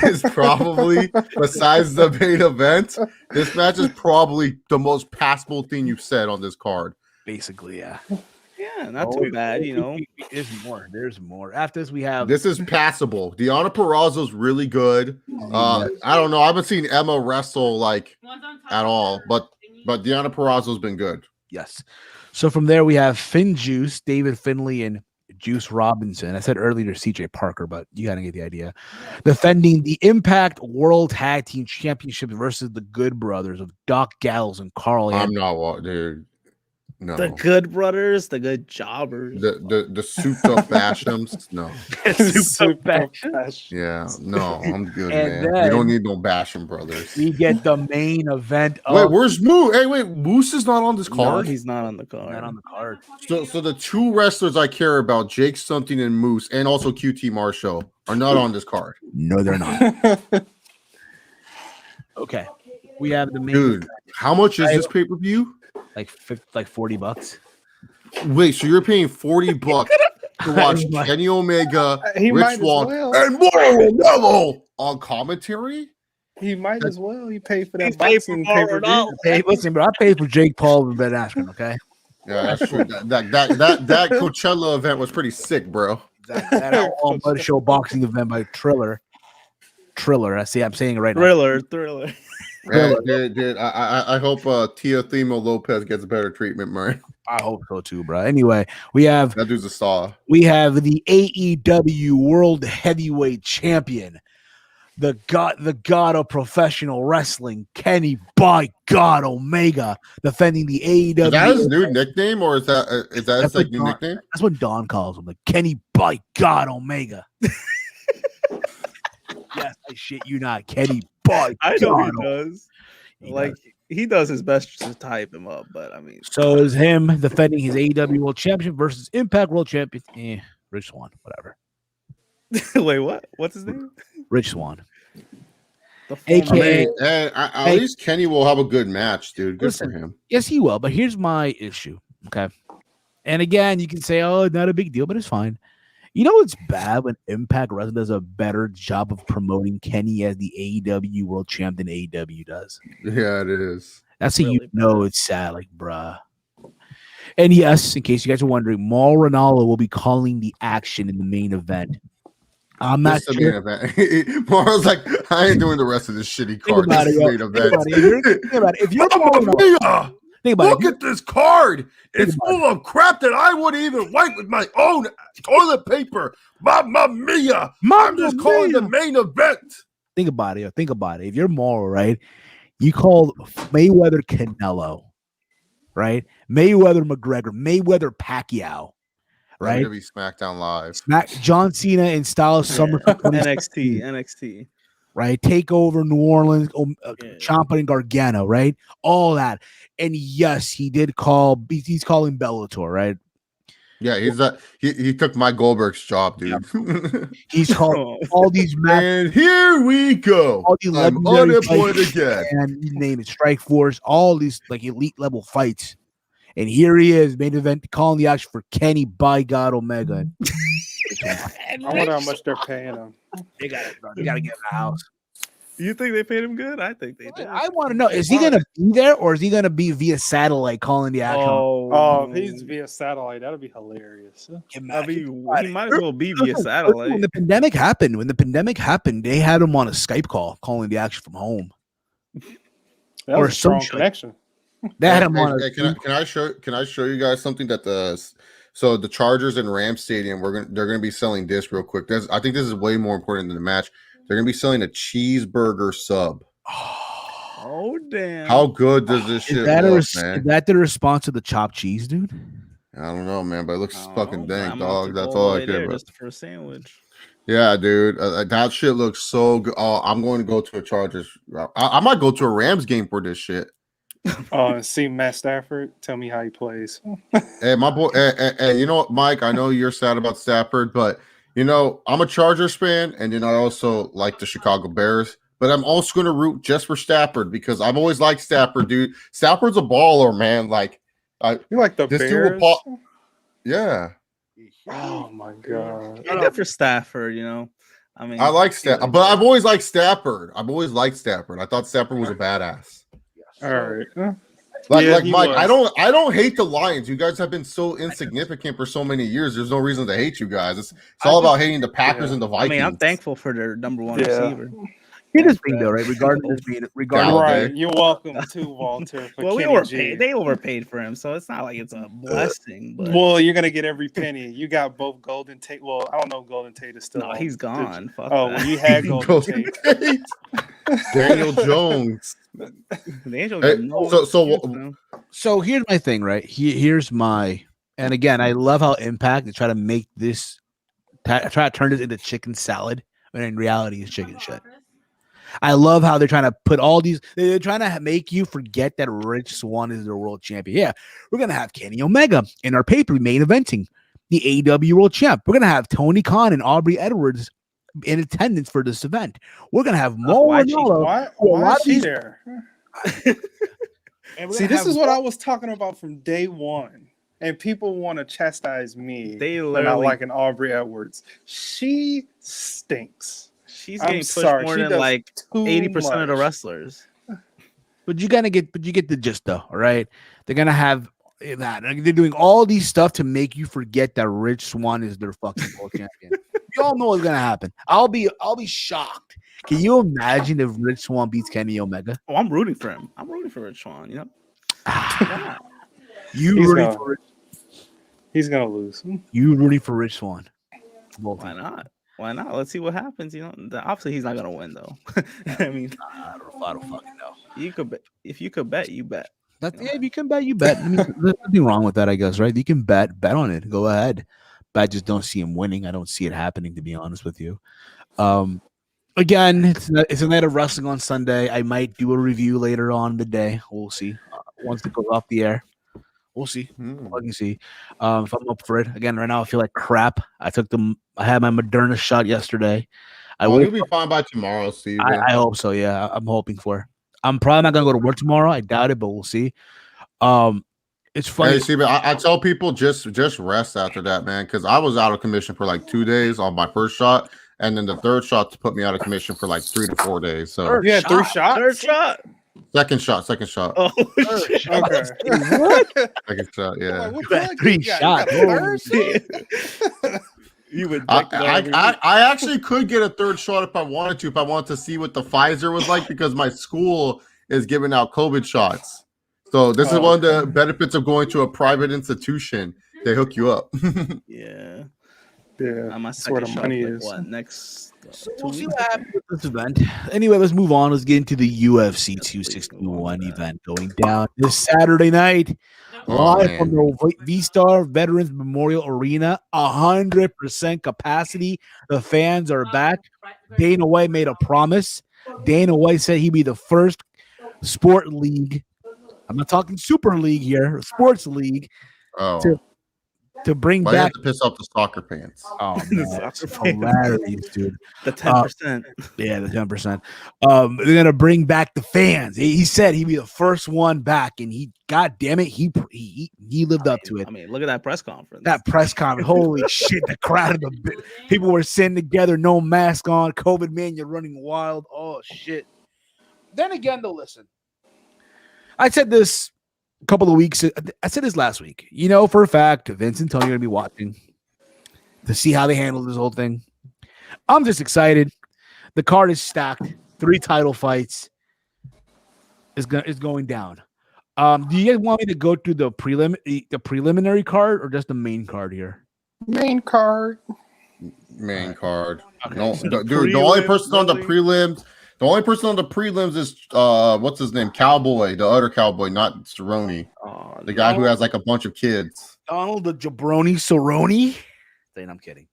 is probably, besides the main event, this match is probably the most passable thing you've said on this card. Basically, yeah. Yeah, not too bad, you know. There's more. After this, we have. This is passable. Deonna Purrazzo's really good. I don't know. I haven't seen Emma wrestle like at all, but Deonna Purrazzo's been good. Yes. So from there, we have Finn Juice, David Finlay, and Juice Robinson. I said earlier CJ Parker, but you gotta get the idea. Defending the Impact World Tag Team Championship versus the Good Brothers of Doc Gallows and Carl. I'm not, dude. No. The Good Brothers, the Good Jobbers, the souped up Bashams. No, souped up Bashams. Yeah, no, I'm good, man. We don't need no Basham brothers. We get the main event. Wait, where's Moose? Hey, wait, Moose is not on this card. No, he's not on the card. Not on the card. So the two wrestlers I care about, Jake Something and Moose, and also QT Marshall, are not on this card. No, they're not. Okay, we have the main. Dude, how much is this pay per view? Like $40. Wait, so you're paying $40 to watch Kenny Omega, Rich Swann, and Mauro on commentary? He might as well. He paid for that He's paid for boxing Mauro pay-per-view. Ranallo. Hey, listen, bro. I paid for Jake Paul and Ben Askren. Okay. Yeah, that's true. That Coachella event was pretty sick, bro. Exactly. That all mud show boxing event by Triller. I see. I'm saying it right now. Thriller. Yeah, dude. I hope Teofimo Lopez gets better treatment, man. I hope so too, bro. Anyway, we have That dude's a star. the AEW World Heavyweight Champion, the god of professional wrestling, Kenny by God Omega, defending the AEW. Is that his new nickname, or is that his like new nickname? That's what Don calls him, like Kenny by God Omega. Yes, I shit you not, Kenny by I God. know he does. He does his best to type him up, but I mean, So is him defending his AEW World Championship versus Impact World Champion. Rich Swann, whatever. wait, what? What's his name? Rich Swann. The AKA At least Kenny will have a good match, dude. Good Listen, for him. Yes, he will. But here's my issue. Okay. And again, you can say, oh, not a big deal, but it's fine. You know what's bad when Impact Wrestling does a better job of promoting Kenny as the AEW World Champ than AEW does? Yeah, it is. That's how Really you know it's sad. Like, bruh. And yes, in case you guys are wondering, Mauro Ranallo will be calling the action in the main event. I'm not This is the sure. main event. Mauro's like, I ain't doing the rest of this shitty card. about This it, is yo. main event. Think about it. If you're Mauro Ranallo, think about Look it. at this card. It's about full of crap that I wouldn't even wipe with my own toilet paper. Mamma mia. I'm just calling the main event. Think about it. Yo. Think about it. If you're Mauro, right? You called Mayweather Canelo, right? Mayweather McGregor, Mayweather Pacquiao, right? WWE SmackDown Live. John Cena and Styles Summer NXT. right? Takeover New Orleans, Ciampa and Gargano, right? All that. And yes, he did call. He's calling Bellator, right? Yeah, he took my Goldberg's job, dude. He's called all these matches. And here we go. All these I'm legendary unemployed fights, again. and you name it, Strike Force, all these like elite level fights. And here he is, main event, calling the action for Kenny by God Omega. I wonder how much they're paying him. They got it, bro. They got to get in the house. You think they paid him good? I think they did. I want to know: is he going to be there, or is he going to be via satellite calling the action? Oh, if he's via satellite, that'd be hilarious. I mean, he might as well be via satellite. When the pandemic happened, they had him on a Skype call calling the action from home. That was a strong connection. They had him on. Can I show you guys something that the Chargers and Rams Stadium they're gonna be selling this real quick. I think this is way more important than the match. They're gonna be selling a cheeseburger sub. Oh damn! How good does this shit look, man? Is that the response to the chopped cheese, dude? I don't know, man, but it looks fucking dank, I'm dog. That's all I care about. Just for a sandwich. Yeah, dude, that shit looks so good. Oh, I'm going to go to a Chargers. I might go to a Rams game for this shit. See Matt Stafford. Tell me how he plays. Hey, my boy, and you know what, Mike? I know you're sad about Stafford, but you know I'm a Chargers fan, and then I also like the Chicago Bears. But I'm also going to root just for Stafford because I've always liked Stafford, dude. Stafford's a baller, man. Like, you like the Bears? Yeah. Oh my god. Good for Stafford, you know. I mean, I like Stafford, but I've always liked Stafford. I thought Stafford was a badass. All right. Like Mike, I don't hate the Lions. You guys have been so insignificant for so many years. There's no reason to hate you guys. It's all about hating the Packers and the Vikings. I mean, I'm thankful for their number one receiver. Here's the thing, though, right? Regardless, right. You're welcome to Walter. Well, we overpaid. They overpaid for him, so it's not like it's a blessing. But well, you're gonna get every penny. You got both Golden Tate. Well, I don't know if Golden Tate is still. No, he's gone. Fuck well, you had Golden Tate. Daniel Jones. So here's my thing, right? Here's my, and again, I love how Impact they try to make this, try to turn this into chicken salad, when in reality it's chicken shit. I love how they're trying to put all these. They're trying to make you forget that Rich Swann is the world champion. Yeah, we're gonna have Kenny Omega in our paper main eventing the AEW World Champ. We're gonna have Tony Khan and Aubrey Edwards in attendance for this event. We're gonna have Mauro Ranallo. Why is she there? See, this is what I was talking about from day one. And people want to chastise me for not liking Aubrey Edwards. She stinks. she's I'm getting pushed sorry, more she than does like too 80% of the much. wrestlers. But you get the gist though, all right? They're gonna have that. Like, they're doing all these stuff to make you forget that Rich Swann is their fucking world champion. We all know what's gonna happen. I'll be shocked. Can you imagine if Rich Swann beats Kenny Omega? Oh, I'm rooting for him. I'm rooting for Rich Swann. You know, why not? You He's rooting gonna- for Rich? He's gonna lose. You rooting for Rich Swann? Well, Why not? Why not? Let's see what happens. You know, obviously he's not gonna win though. I mean, I don't fucking know. you could bet. If you could bet, you bet. That's, yeah, if you can bet, you bet. I mean, there's nothing wrong with that, I guess, right? You can bet on it. Go ahead. But I just don't see him winning. I don't see it happening, to be honest with you. Again, it's a night of wrestling on Sunday. I might do a review later on in the day. We'll see. Once it goes off the air, we'll see. Let me see if I'm up for it. Again, right now I feel like crap. I had my Moderna shot yesterday. You'll be fine by tomorrow, Steve. I hope so. Yeah, I'm hoping for. I'm probably not gonna go to work tomorrow. I doubt it, but we'll see. It's funny. Hey, Steve, I tell people just rest after that, man, because I was out of commission for like 2 days on my first shot, and then the third shot to put me out of commission for like 3 to 4 days. So You had 3 shots. Third shot. second shot. Oh, shit. Okay. Second shot, yeah. What Got the 3 heck you got? shots. You got a third shot? You would. I actually could get a third shot if I wanted to see what the Pfizer was like, because my school is giving out COVID shots. So this is one of the benefits of going to a private institution. They hook you up. Yeah. Yeah. My That's where the second shot, money like, is. what, next? So we'll see what happens with this event. Anyway, let's move on. Let's get into the UFC 261 event going down this Saturday night. Live from the V-Star Veterans Memorial Arena, 100% capacity. The fans are back. Dana White made a promise. Dana White said he'd be the first sport league. I'm not talking Super League here, sports league. To bring Why back you have to piss off the soccer fans? Oh, The man, soccer it's fans. hilarious, dude. The 10%. Yeah, the 10%. They're gonna bring back the fans. He said he'd be the first one back, and God damn it, he lived up to it. I mean, look at that press conference. That press conference, holy shit! The crowd, people were sitting together, no mask on. COVID mania running wild. Oh shit! Then again, though, listen, I said this a couple of weeks. I said this last week. You know for a fact, Vince and Tony are gonna be watching to see how they handle this whole thing. I'm just excited. The card is stacked. 3 title fights is going down. Do you guys want me to go through the preliminary card or just the main card here? Main card. Main card. Okay. No, dude, the only person on the prelims. The only person on the prelims is what's his name? Cowboy, the other cowboy, not Cerrone. The guy who has like a bunch of kids. Donald the Jabroni Cerrone. I'm kidding.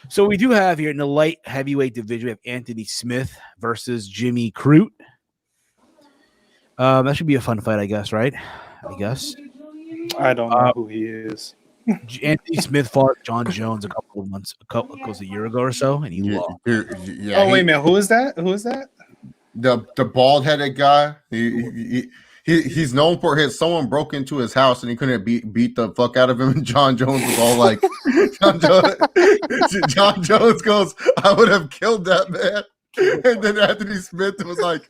So we do have here in the light heavyweight division, we have Anthony Smith versus Jimmy Crute. That should be a fun fight, I guess, right? I don't know who he is. Anthony Smith fought John Jones a year ago or so, and he lost. Wait a minute. Who is that? The bald headed guy. He's known for someone broke into his house and he couldn't beat the fuck out of him. And John Jones was all like, John Jones goes, I would have killed that man. And then Anthony Smith was like,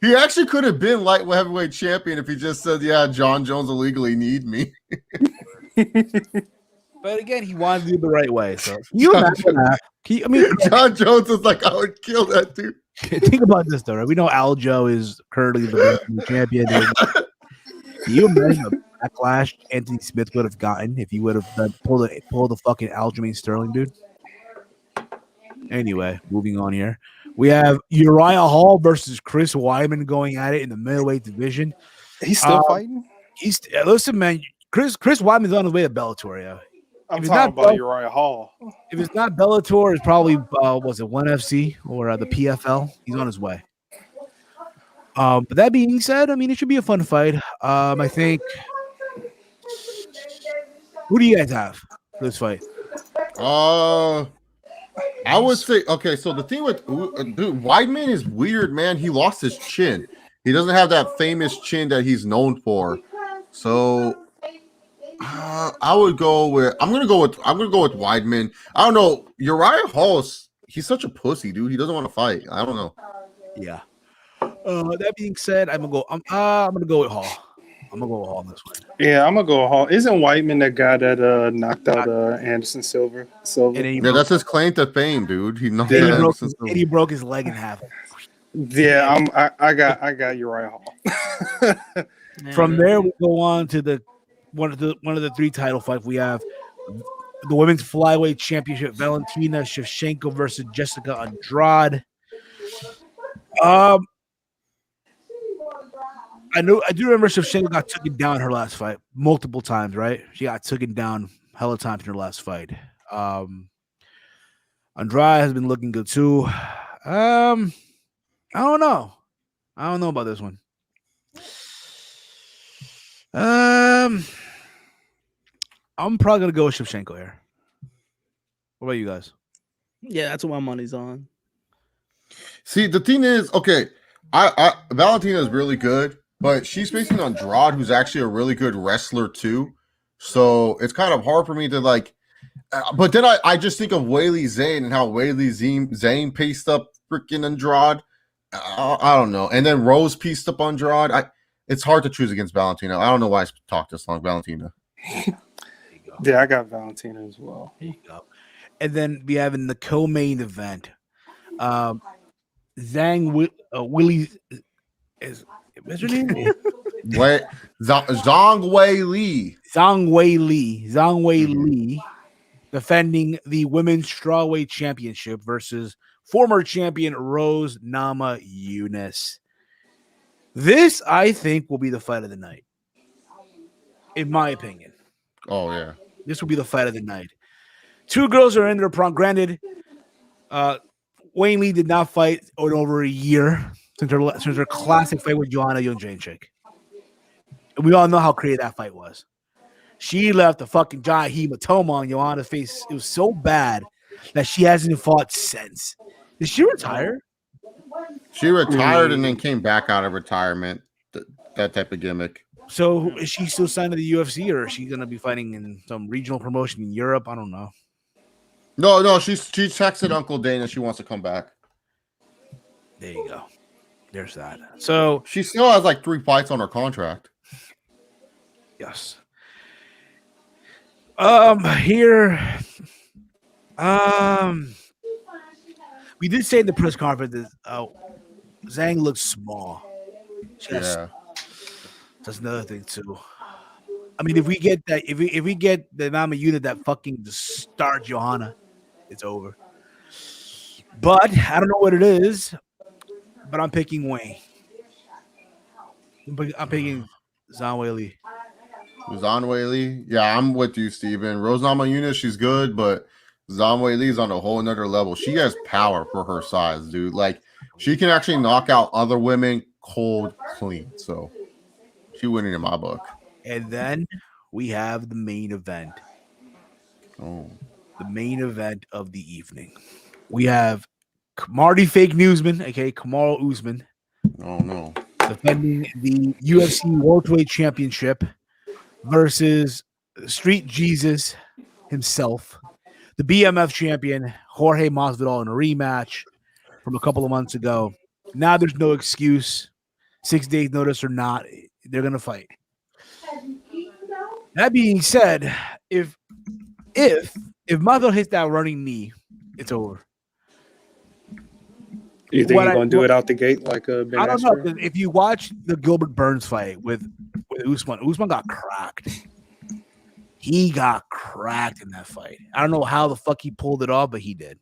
he actually could have been light heavyweight champion if he just said, yeah, John Jones illegally need me. But again, he wanted to do the right way. So John Jones is like, I would kill that dude. Think about this though, right? We know Aljo is currently the champion. Do you imagine the backlash Anthony Smith would have gotten if he would have pulled the fucking Aljamain Sterling, dude? Anyway, moving on here. We have Uriah Hall versus Chris Weidman going at it in the middleweight division. He's still fighting? Listen, man, Chris Weidman's on his way to Bellator, yeah. I'm talking about Uriah Hall. If it's not Bellator, it's probably was it 1FC or the PFL? He's on his way. But that being said, I mean, it should be a fun fight. I think. Who do you guys have for this fight? I would say okay. So the thing with dude, Weidman is weird, man. He lost his chin. He doesn't have that famous chin that he's known for. So I would go with. I'm gonna go with Weidman. I don't know. Uriah Hall's. He's such a pussy, dude. He doesn't want to fight. I don't know. Yeah. That being said, I'm gonna go with Hall. I'm gonna go with Hall on this one. Yeah, I'm gonna go Hall. Isn't Whiteman the guy that knocked out Anderson Silva? That's his claim to fame, dude. He knocked Yeah. out He broke his leg in half. Yeah, I got Uriah Hall. From there, we go on to one of the three title fights. We have the women's flyweight championship: Valentina Shevchenko versus Jessica Andrade. I do remember Shevchenko got taken down in her last fight multiple times, right? She got taken down hella times in her last fight. Andrade has been looking good too. I don't know. I don't know about this one. I'm probably gonna go with Shevchenko here. What about you guys? Yeah, that's what my money's on. See, the thing is, okay, I Valentina is really good, but she's facing Andrade, who's actually a really good wrestler too. So it's kind of hard for me to like. But then I just think of Weili Zhang and how Weili Zhang paced up freaking Andrade. I don't know. And then Rose pieced up Andrade. It's hard to choose against Valentina. I don't know why I talked this long. Valentina. Yeah, I got Valentina as well. There you go. And then we have in the co-main event, Willie is what's her name? Zhang Wei Li defending the women's strawweight championship versus former champion Rose Namajunas. This, I think, will be the fight of the night, in my opinion. Oh yeah, this will be the fight of the night. Two girls are in their prime. Granted, Wayne Lee did not fight in over a year since her classic fight with Joanna Jędrzejczyk. And we all know how creative that fight was. She left a fucking giant hematoma on Joanna's face. It was so bad that she hasn't fought since. Did she retire? She retired and then came back out of retirement. That type of gimmick. So is she still signed to the UFC, or is she going to be fighting in some regional promotion in Europe? I don't know. No, she texted Uncle Dana. She wants to come back. There you go. There's that. So she still has like 3 fights on her contract. Yes. Here, we did say in the press conference that Zhang looks small. Yeah. That's another thing too. I mean, if we get that, if we get the Nama unit that fucking start Johanna, it's over. But I don't know what it is. But I'm picking Wayne. I'm picking Zhang Weili. Zhang Weili? Yeah, I'm with you, Steven. Rose Namajunas, she's good, but Zhang Weili's on a whole nother level. She has power for her size, dude. Like, she can actually knock out other women cold clean. So she winning in my book. And then we have the main event. Oh. The main event of the evening. We have Marty Fake Newsman, aka Kamaru Usman. Oh no. Defending the UFC Welterweight Championship versus Street Jesus himself, the BMF champion, Jorge Masvidal, in a rematch from a couple of months ago. Now there's no excuse. 6 days notice or not, they're going to fight. That being said, if Masvidal hits that running knee, it's over. You think he's going to do it out the gate like a Ben I don't know. Askren? If you watch the Gilbert Burns fight with Usman got cracked. He got cracked in that fight. I don't know how the fuck he pulled it off, but he did.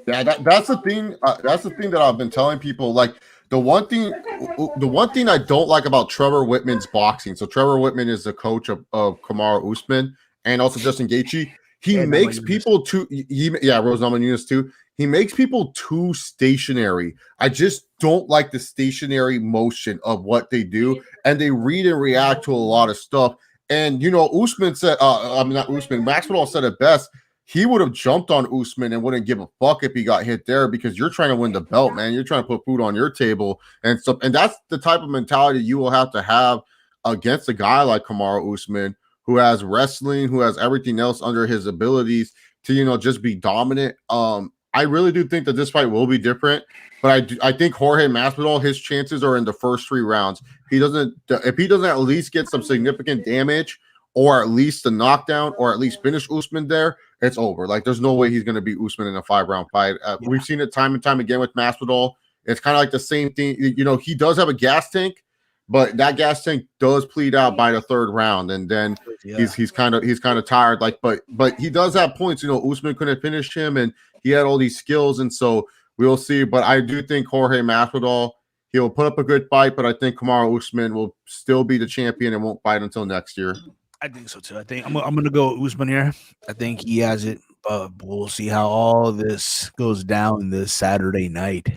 Yeah, that's the thing. That's the thing that I've been telling people. Like the one thing I don't like about Trevor Whitman's boxing. So Trevor Whitman is the coach of Kamaru Usman and also Justin Gaethje. He makes people too. Rose Namajunas too. He makes people too stationary. I just don't like the stationary motion of what they do, and they read and react to a lot of stuff. And you know, Usman said, not Usman. Masvidal said it best. He would have jumped on Usman and wouldn't give a fuck if he got hit there because you're trying to win the belt, man. You're trying to put food on your table and stuff. And that's the type of mentality you will have to have against a guy like Kamaru Usman, who has wrestling, who has everything else under his abilities to, just be dominant. I really do think that this fight will be different, but I think Jorge Masvidal, his chances are in the first 3 rounds. If he doesn't at least get some significant damage, or at least a knockdown, or at least finish Usman there, it's over. Like, there's no way he's going to beat Usman in a 5-round fight. We've seen it time and time again with Masvidal. It's kind of like the same thing. He does have a gas tank, but that gas tank does plead out by the 3rd round, and then he's kind of tired. Like, but he does have points. Usman couldn't finish him, and he had all these skills, and so we'll see. But I do think Jorge Masvidal, he'll put up a good fight, but I think Kamaru Usman will still be the champion and won't fight until next year. I think so too. I think I'm going to go Usman here. I think he has it, but we'll see how all this goes down this Saturday night.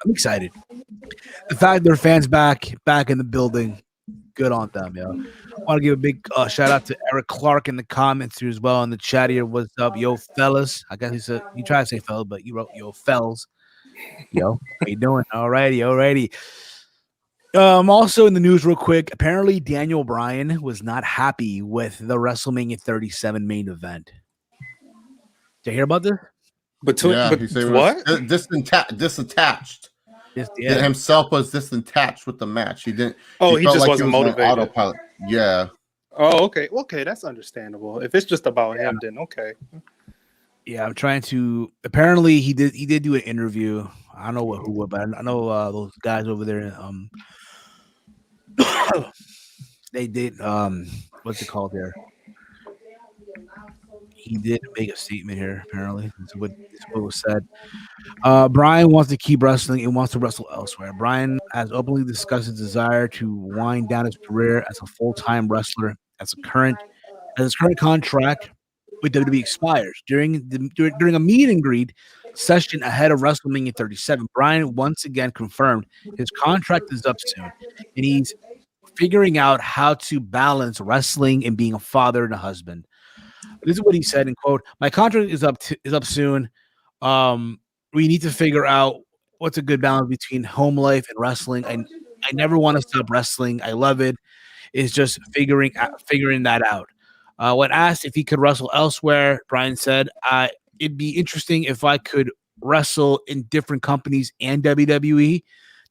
I'm excited. The fact their fans back in the building, good on them, yo. I want to give a big shout out to Eric Clark in the comments here as well in the chat here. What's up, yo, fellas? I guess he tried to say fellas, but you wrote yo, fellas. Yo, how you doing? Alrighty. Also in the news real quick, apparently Daniel Bryan was not happy with the WrestleMania 37 main event. Did you hear about this? He said what? Disattached. Yeah. Himself was disattached with the match. He didn't. He just like wasn't motivated. Autopilot. Yeah. Oh, okay. Okay, that's understandable. If it's just about him, then okay. Yeah, I'm trying to. Apparently, he did do an interview. I don't know who, but I know those guys over there. They did. What's it called there? He did make a statement here. Apparently, that's what was said. Bryan wants to keep wrestling and wants to wrestle elsewhere. Bryan has openly discussed his desire to wind down his career as a full-time wrestler. As his current contract with WWE expires. During a meet and greet session ahead of WrestleMania 37, Bryan once again confirmed his contract is up soon, and he's figuring out how to balance wrestling and being a father and a husband. This is what he said, in quote, "My contract is up soon. We need to figure out what's a good balance between home life and wrestling. I never want to stop wrestling. I love it. It's just figuring that out." When asked if he could wrestle elsewhere, Bryan said, "It'd be interesting if I could wrestle in different companies and WWE.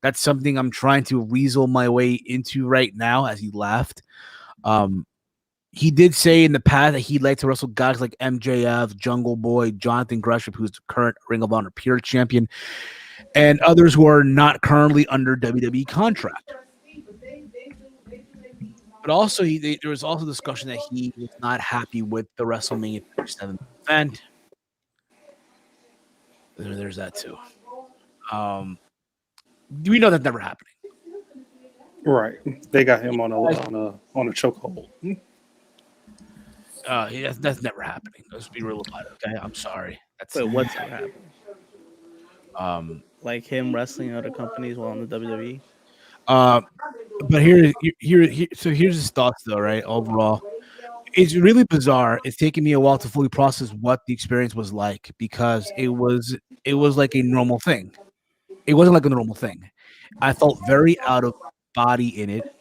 That's something I'm trying to weasel my way into right now," as he laughed. He did say in the past that he'd like to wrestle guys like MJF, Jungle Boy, Jonathan Gresham, who's the current Ring of Honor Pure Champion, and others who are not currently under WWE contract. But also, there was also discussion that he was not happy with the WrestleMania 37 event. There's that too. We know that's never happening. Right, they got him on a chokehold. That's never happening. Let's be real about it, okay? I'm sorry. Wait, what's happening? Like him wrestling other companies while on the WWE. But here's his thoughts though, right? Overall, it's really bizarre. It's taken me a while to fully process what the experience was like, because it was like a normal thing. It wasn't like a normal thing. I felt very out of body in it.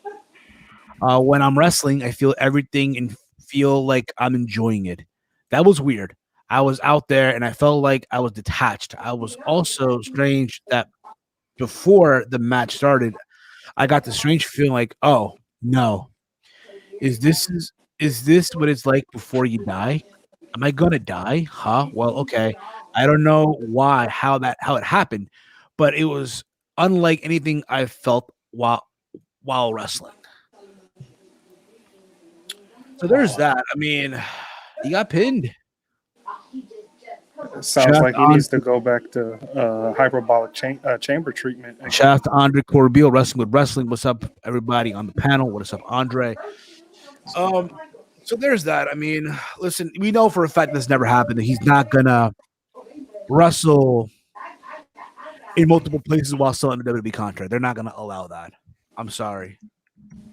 When I'm wrestling, I feel everything and feel like I'm enjoying it. That was weird. I was out there and I felt like I was detached. I was also strange that before the match started, I got the strange feeling like, oh no, is this what it's like before you die? Am I gonna die? Huh? Well, okay. I don't know how it happened, but it was unlike anything I felt while wrestling. So there's that. I mean, he got pinned. It sounds like he needs to go back to hyperbolic chamber treatment. Shout out to Andre Corbeil, Wrestling with Wrestling. What's up, everybody on the panel? What's up, Andre? So there's that. I mean, listen, we know for a fact this never happened. That he's not gonna wrestle in multiple places while still under WWE contract. They're not gonna allow that. I'm sorry.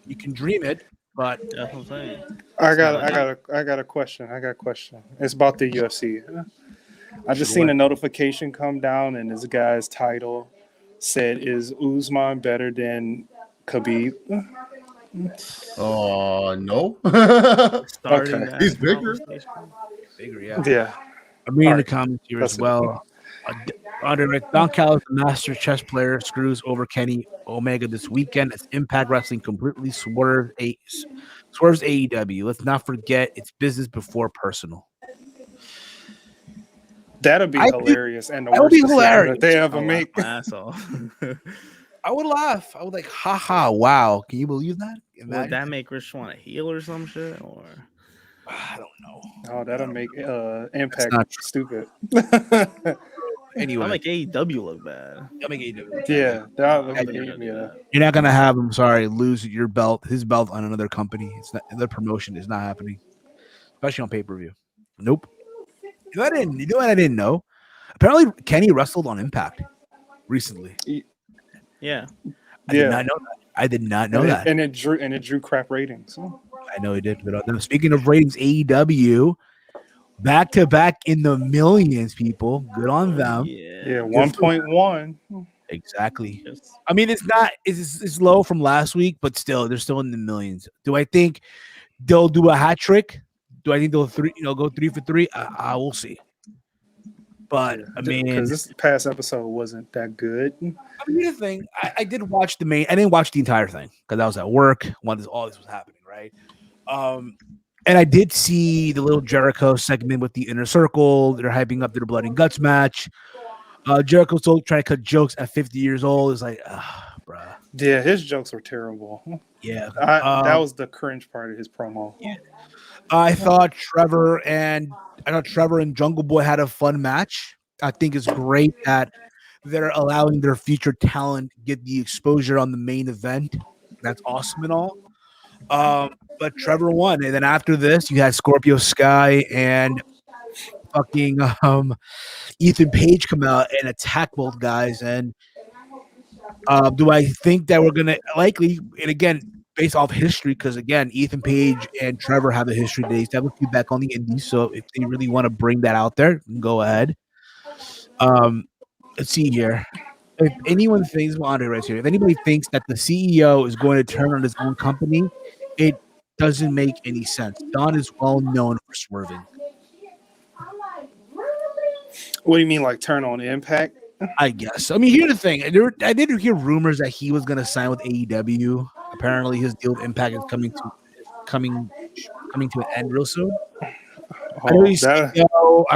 You can dream it, but That's what I'm saying. I got a question. It's about the UFC. I just seen a notification come down, and this guy's title said, "Is Usman better than Khabib?" No. Starting Okay. that He's bigger. conversation. Bigger, yeah. Yeah. I'm reading the Alright. comments here That's as it. well. Under Don Callis, the master chess player, screws over Kenny Omega this weekend as Impact Wrestling completely swerves AEW. Let's not forget it's business before personal. That'll be I hilarious and the that would worst be decision hilarious. that they ever I'll make. laugh my ass off. I would laugh. I would like, haha, wow. Can you believe that? Would Imagine. that make Rich want to heal or some shit? Or I don't know. Oh, that'll make not Impact true. stupid. Anyway, I'll make AEW look bad. I'll make AEW. Yeah, that'll I make think they'll do yeah. that. You're not gonna have him. Sorry, lose your belt, his belt on another company. It's not the promotion is not happening, especially on pay per view. Nope. You know what I didn't know? Apparently, Kenny wrestled on Impact recently. Yeah. I did not know that. I did not know that. And it drew crap ratings. I know he did. But speaking of ratings, AEW back to back in the millions. People, good on them. Yeah, 1.1. Exactly. Yes. I mean, it's low from last week, but still, they're still in the millions. Do I think they'll do a hat trick? Do I think they'll go 3 for 3? I will see. But I mean, because this past episode wasn't that good. I mean, here's the thing. I did watch the main. I didn't watch the entire thing because I was at work when all this was happening, right? And I did see the little Jericho segment with the Inner Circle. They're hyping up their Blood and Guts match. Jericho's still trying to cut jokes at 50 years old. It's like, bruh. Yeah, his jokes were terrible. Yeah, that was the cringe part of his promo. Yeah. I thought Trevor and Jungle Boy had a fun match. I think it's great that they're allowing their future talent to get the exposure on the main event. That's awesome and all. But Trevor won, and then after this, you had Scorpio Sky and fucking Ethan Page come out and attack both guys. And do I think that we're gonna likely? And again, based off history, because again, Ethan Page and Trevor have a history. They have a feedback on the indies, so if they really want to bring that out there, go ahead. Let's see here. If anyone thinks, well, Andre right here, if anybody thinks that the CEO is going to turn on his own company, it doesn't make any sense. Don is well known for swerving. What do you mean, like turn on Impact? I guess. I mean, here's the thing. I did hear rumors that he was going to sign with AEW. Apparently, his deal with Impact is coming to an end real soon. I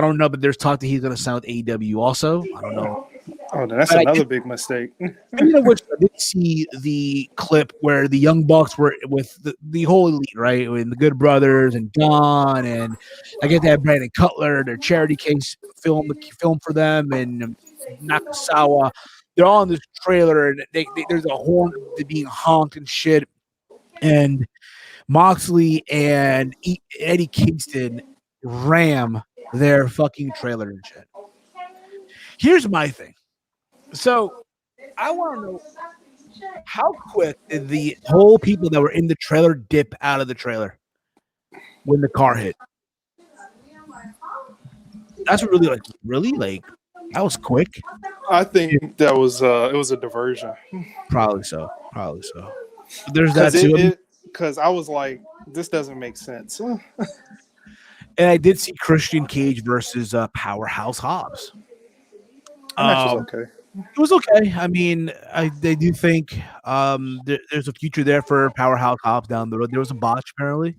don't know, but there's talk that he's going to sign with AEW also. I don't know. Oh, that's another big mistake. Speaking of which, I did see the clip where the Young Bucks were with the whole elite, right? And the Good Brothers and Don, and I guess they had Brandon Cutler, their charity case film for them, and Nakasawa. They're all in this trailer, and there's a horn being honked and shit. And Moxley and Eddie Kingston ram their fucking trailer and shit. Here's my thing. So I want to know how quick did the whole people that were in the trailer dip out of the trailer when the car hit? That's really like that was quick. I think that was it was a diversion. Probably so. But there's that too. Because I was like, this doesn't make sense. And I did see Christian Cage versus Powerhouse Hobbs. That was okay. It was okay. I mean, I do think there's a future there for Powerhouse Hobbs down the road. There was a botch apparently,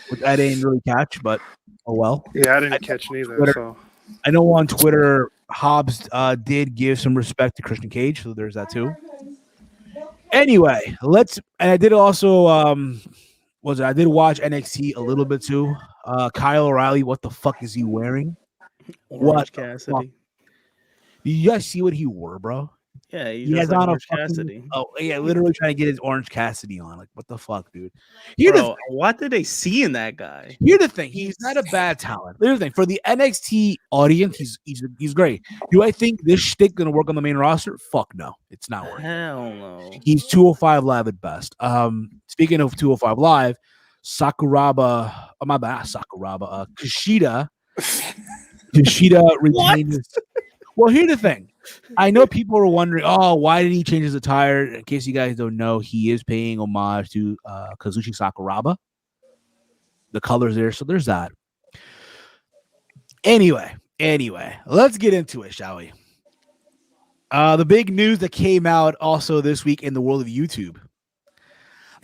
which I didn't really catch, but oh well. Yeah, I didn't catch neither. So I know on Twitter, Hobbs did give some respect to Christian Cage, so there's that too. Anyway, and I did also I did watch NXT a little bit too. Kyle O'Reilly, what the fuck is he wearing? Orange Cassidy. Did you guys see what he wore, bro? Yeah, he has on Orange a fucking, Cassidy. Oh yeah, literally trying to get his Orange Cassidy on. Like, what the fuck, dude? What did they see in that guy? Here's the thing: he's not a bad talent. Here's the thing: for the NXT audience, he's great. Do I think this shtick gonna work on the main roster? Fuck no, it's not working. Hell no. He's 205 Live at best. Speaking of 205 Live, Kushida retained his. Well, here's the thing. I know people are wondering, oh, why did he change his attire? In case you guys don't know, he is paying homage to Kazushi Sakuraba. The colors there, so there's that. Anyway, let's get into it, shall we? The big news that came out also this week in the world of YouTube.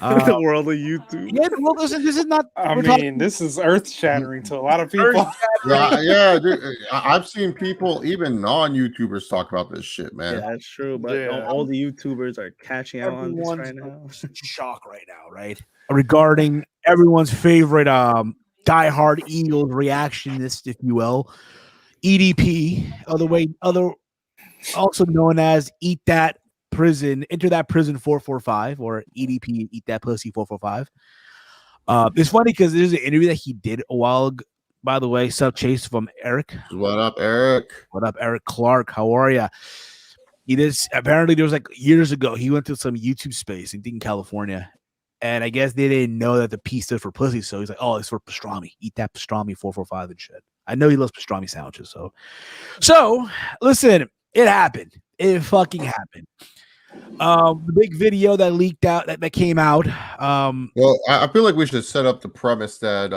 The world of YouTube. Yeah, well, listen, this is not. I mean, this is earth shattering to a lot of people. Yeah, dude. I've seen people, even non-YouTubers, talk about this shit, man. Yeah, that's true. But Yeah. all the YouTubers are catching out on this right now. Shock right now, right? Regarding everyone's favorite diehard Eagles reactionist, if you will, EDP, also known as Enter That Prison 445, or EDP, Eat That Pussy 445. It's funny because there's an interview that he did a while ago. By the way, Sub Chase from Eric. What up, Eric? What up, Eric Clark? How are you? He did. Apparently, there was like years ago, he went to some YouTube space in California, and I guess they didn't know that the P stood for pussy. So he's like, "Oh, it's for pastrami. Eat that pastrami 445 and shit." I know he loves pastrami sandwiches. So listen, it happened. It fucking happened. The big video that leaked out that came out. Well, I feel like we should set up the premise that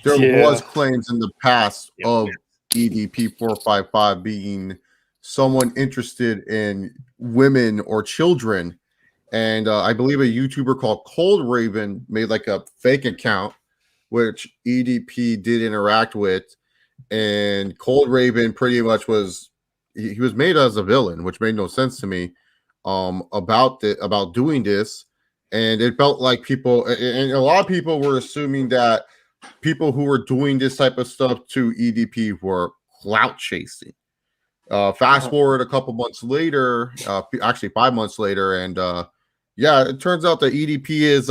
there was claims in the past of EDP 455 being someone interested in women or children, and I believe a YouTuber called Cold Raven made like a fake account which EDP did interact with, and Cold Raven pretty much was made as a villain, which made no sense to me. About doing this, and it felt like people, and a lot of people were assuming that people who were doing this type of stuff to EDP were clout chasing. Fast forward a couple months later, actually 5 months later, and it turns out that EDP is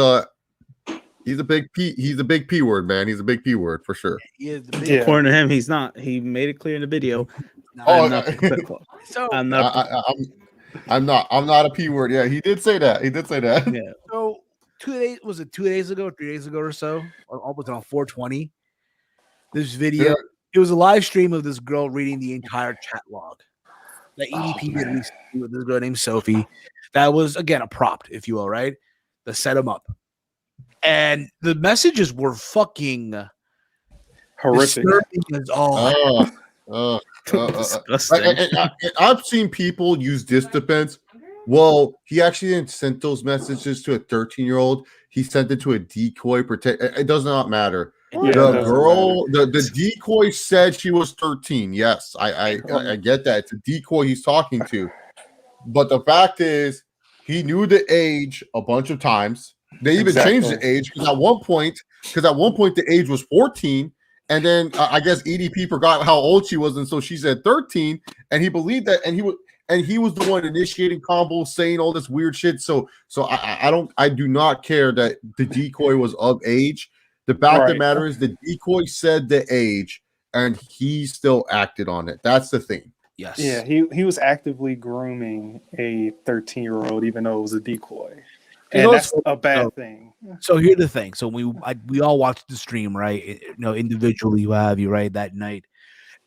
he's a big P word, man. He's a big P word for sure. He is the big According to him, he's not. He made it clear in the video. I'm not a P word. Yeah, he did say that. Yeah. So 2 days, was it 2 days ago, 3 days ago or so? Almost on 420. This video, it was a live stream of this girl reading the entire chat log that EDP did recently with this girl named Sophie. That was, again, a prop, if you will, right? To set him up. And the messages were fucking Horrific. I've seen people use this defense. Well, he actually didn't send those messages to a 13-year-old. He sent it to a decoy. It does not matter. Yeah, the girl, the decoy said she was 13. Yes, I get that. It's a decoy he's talking to. But the fact is, he knew the age a bunch of times. They even changed the age because at one point the age was 14. And then I guess EDP forgot how old she was, and so she said 13, and he believed that, and he was the one initiating combos, saying all this weird shit. So I do not care that the decoy was of age. The fact of the matter is the decoy said the age, and he still acted on it. That's the thing. Yes. Yeah, he was actively grooming a 13-year-old, even though it was a decoy. And that's a bad thing. So here's the thing. So we all watched the stream, right? Individually, what have you, right, that night.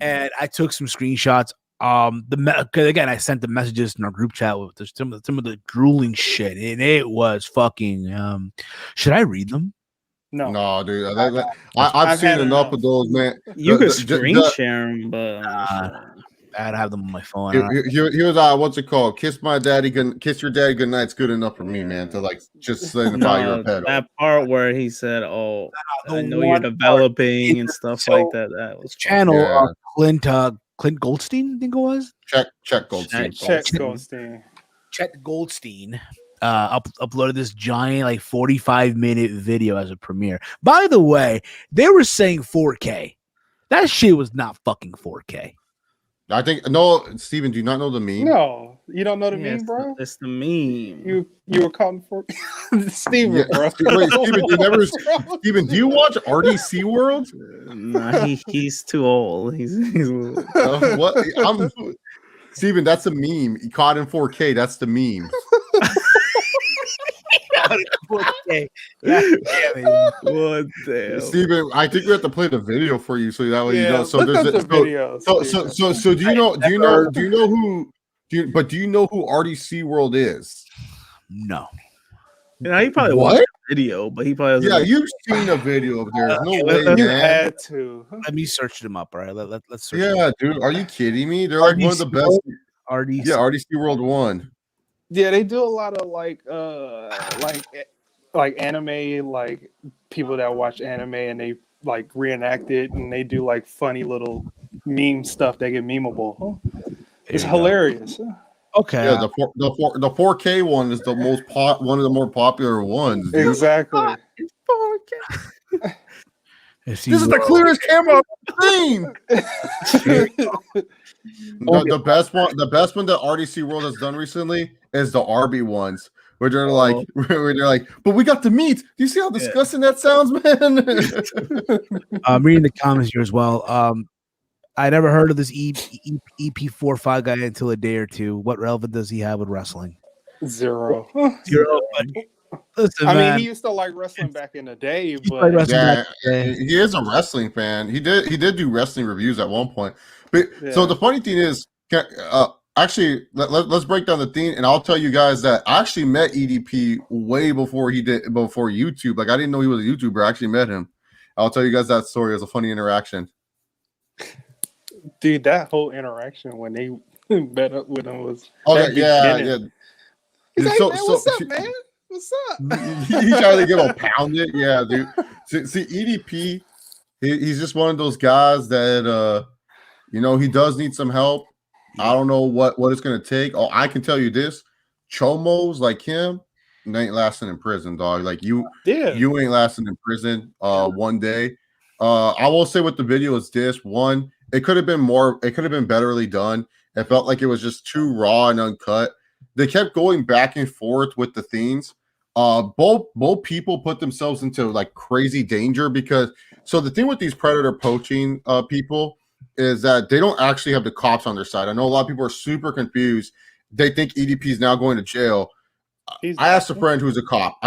And I took some screenshots. Because again, I sent the messages in our group chat with some of the drooling shit, and it was fucking. Should I read them? No, dude. I've seen enough of those, man. You could screen share them, but I have them on my phone. Here's what's it called? Kiss your daddy good night's good enough for me, man. To like just signify you're a pedo. That part where he said, "Oh, I know you're developing and stuff like that." That was channel Clint Goldstein, I think it was. Check Goldstein. Check Goldstein. Uploaded this giant 45-minute video as a premiere. By the way, they were saying 4K. That shit was not fucking 4K. I think no, Steven, do you not know the meme? No, you don't know the meme, bro. It's the meme. You were calling for Steven, bro. Wait, Steven, do you watch RDC World? Nah, he's too old. He's what? Steven, that's a meme. He caught in 4K. That's the meme. 4K. What the hell? Steven, I think we have to play the video for you so that way you know. So there's do you know who do you know who RDC World is? No. You know, he probably What? watched the video, but he probably Yeah, doesn't. you've seen a video of theirs. No way, You man. had to. Let me search them up. All right. Let's search them Yeah, dude. Are you kidding me? They're like one of the RDC best. World? RDC. Yeah, RDC World 1. Yeah, they do a lot of like anime, like people that watch anime and they like reenact it and they do like funny little meme stuff that get memeable. It's you go. hilarious. Okay. Yeah, the 4K one is the one of the more popular ones. Dude. Exactly. This is the clearest camera I've seen. The best one that RDC World has done recently is the Arby ones, where they're like, but we got the meat. Do you see how disgusting that sounds, man? I'm reading the comments here as well. I never heard of this EP45 guy until a day or two. What relevance does he have with wrestling? Zero. Listen, I man, mean, he used to like wrestling back in the day, played but wrestling Yeah, back in the day. he is a wrestling fan. He did do wrestling reviews at one point. But so the funny thing is, actually, let's break down the thing, and I'll tell you guys that I actually met EDP way before YouTube. Like I didn't know he was a YouTuber. I actually met him. I'll tell you guys that story. It was a funny interaction. dude, that whole interaction when they met up with him was Okay, yeah. He's like, So- man, so- what's up, man? What's up? He tried to get him pounded. Yeah, dude. See EDP, he's just one of those guys that he does need some help. I don't know what it's gonna take. Oh, I can tell you this: chomos like him, they ain't lasting in prison, dog. Like you ain't lasting in prison one day. I will say with the video is this: one, it could have been betterly done. It felt like it was just too raw and uncut. They kept going back and forth with the themes. Both people put themselves into like crazy danger because the thing with these predator poaching people is that they don't actually have the cops on their side. I know a lot of people are super confused. They think EDP is now going to jail. I asked a friend who's a cop.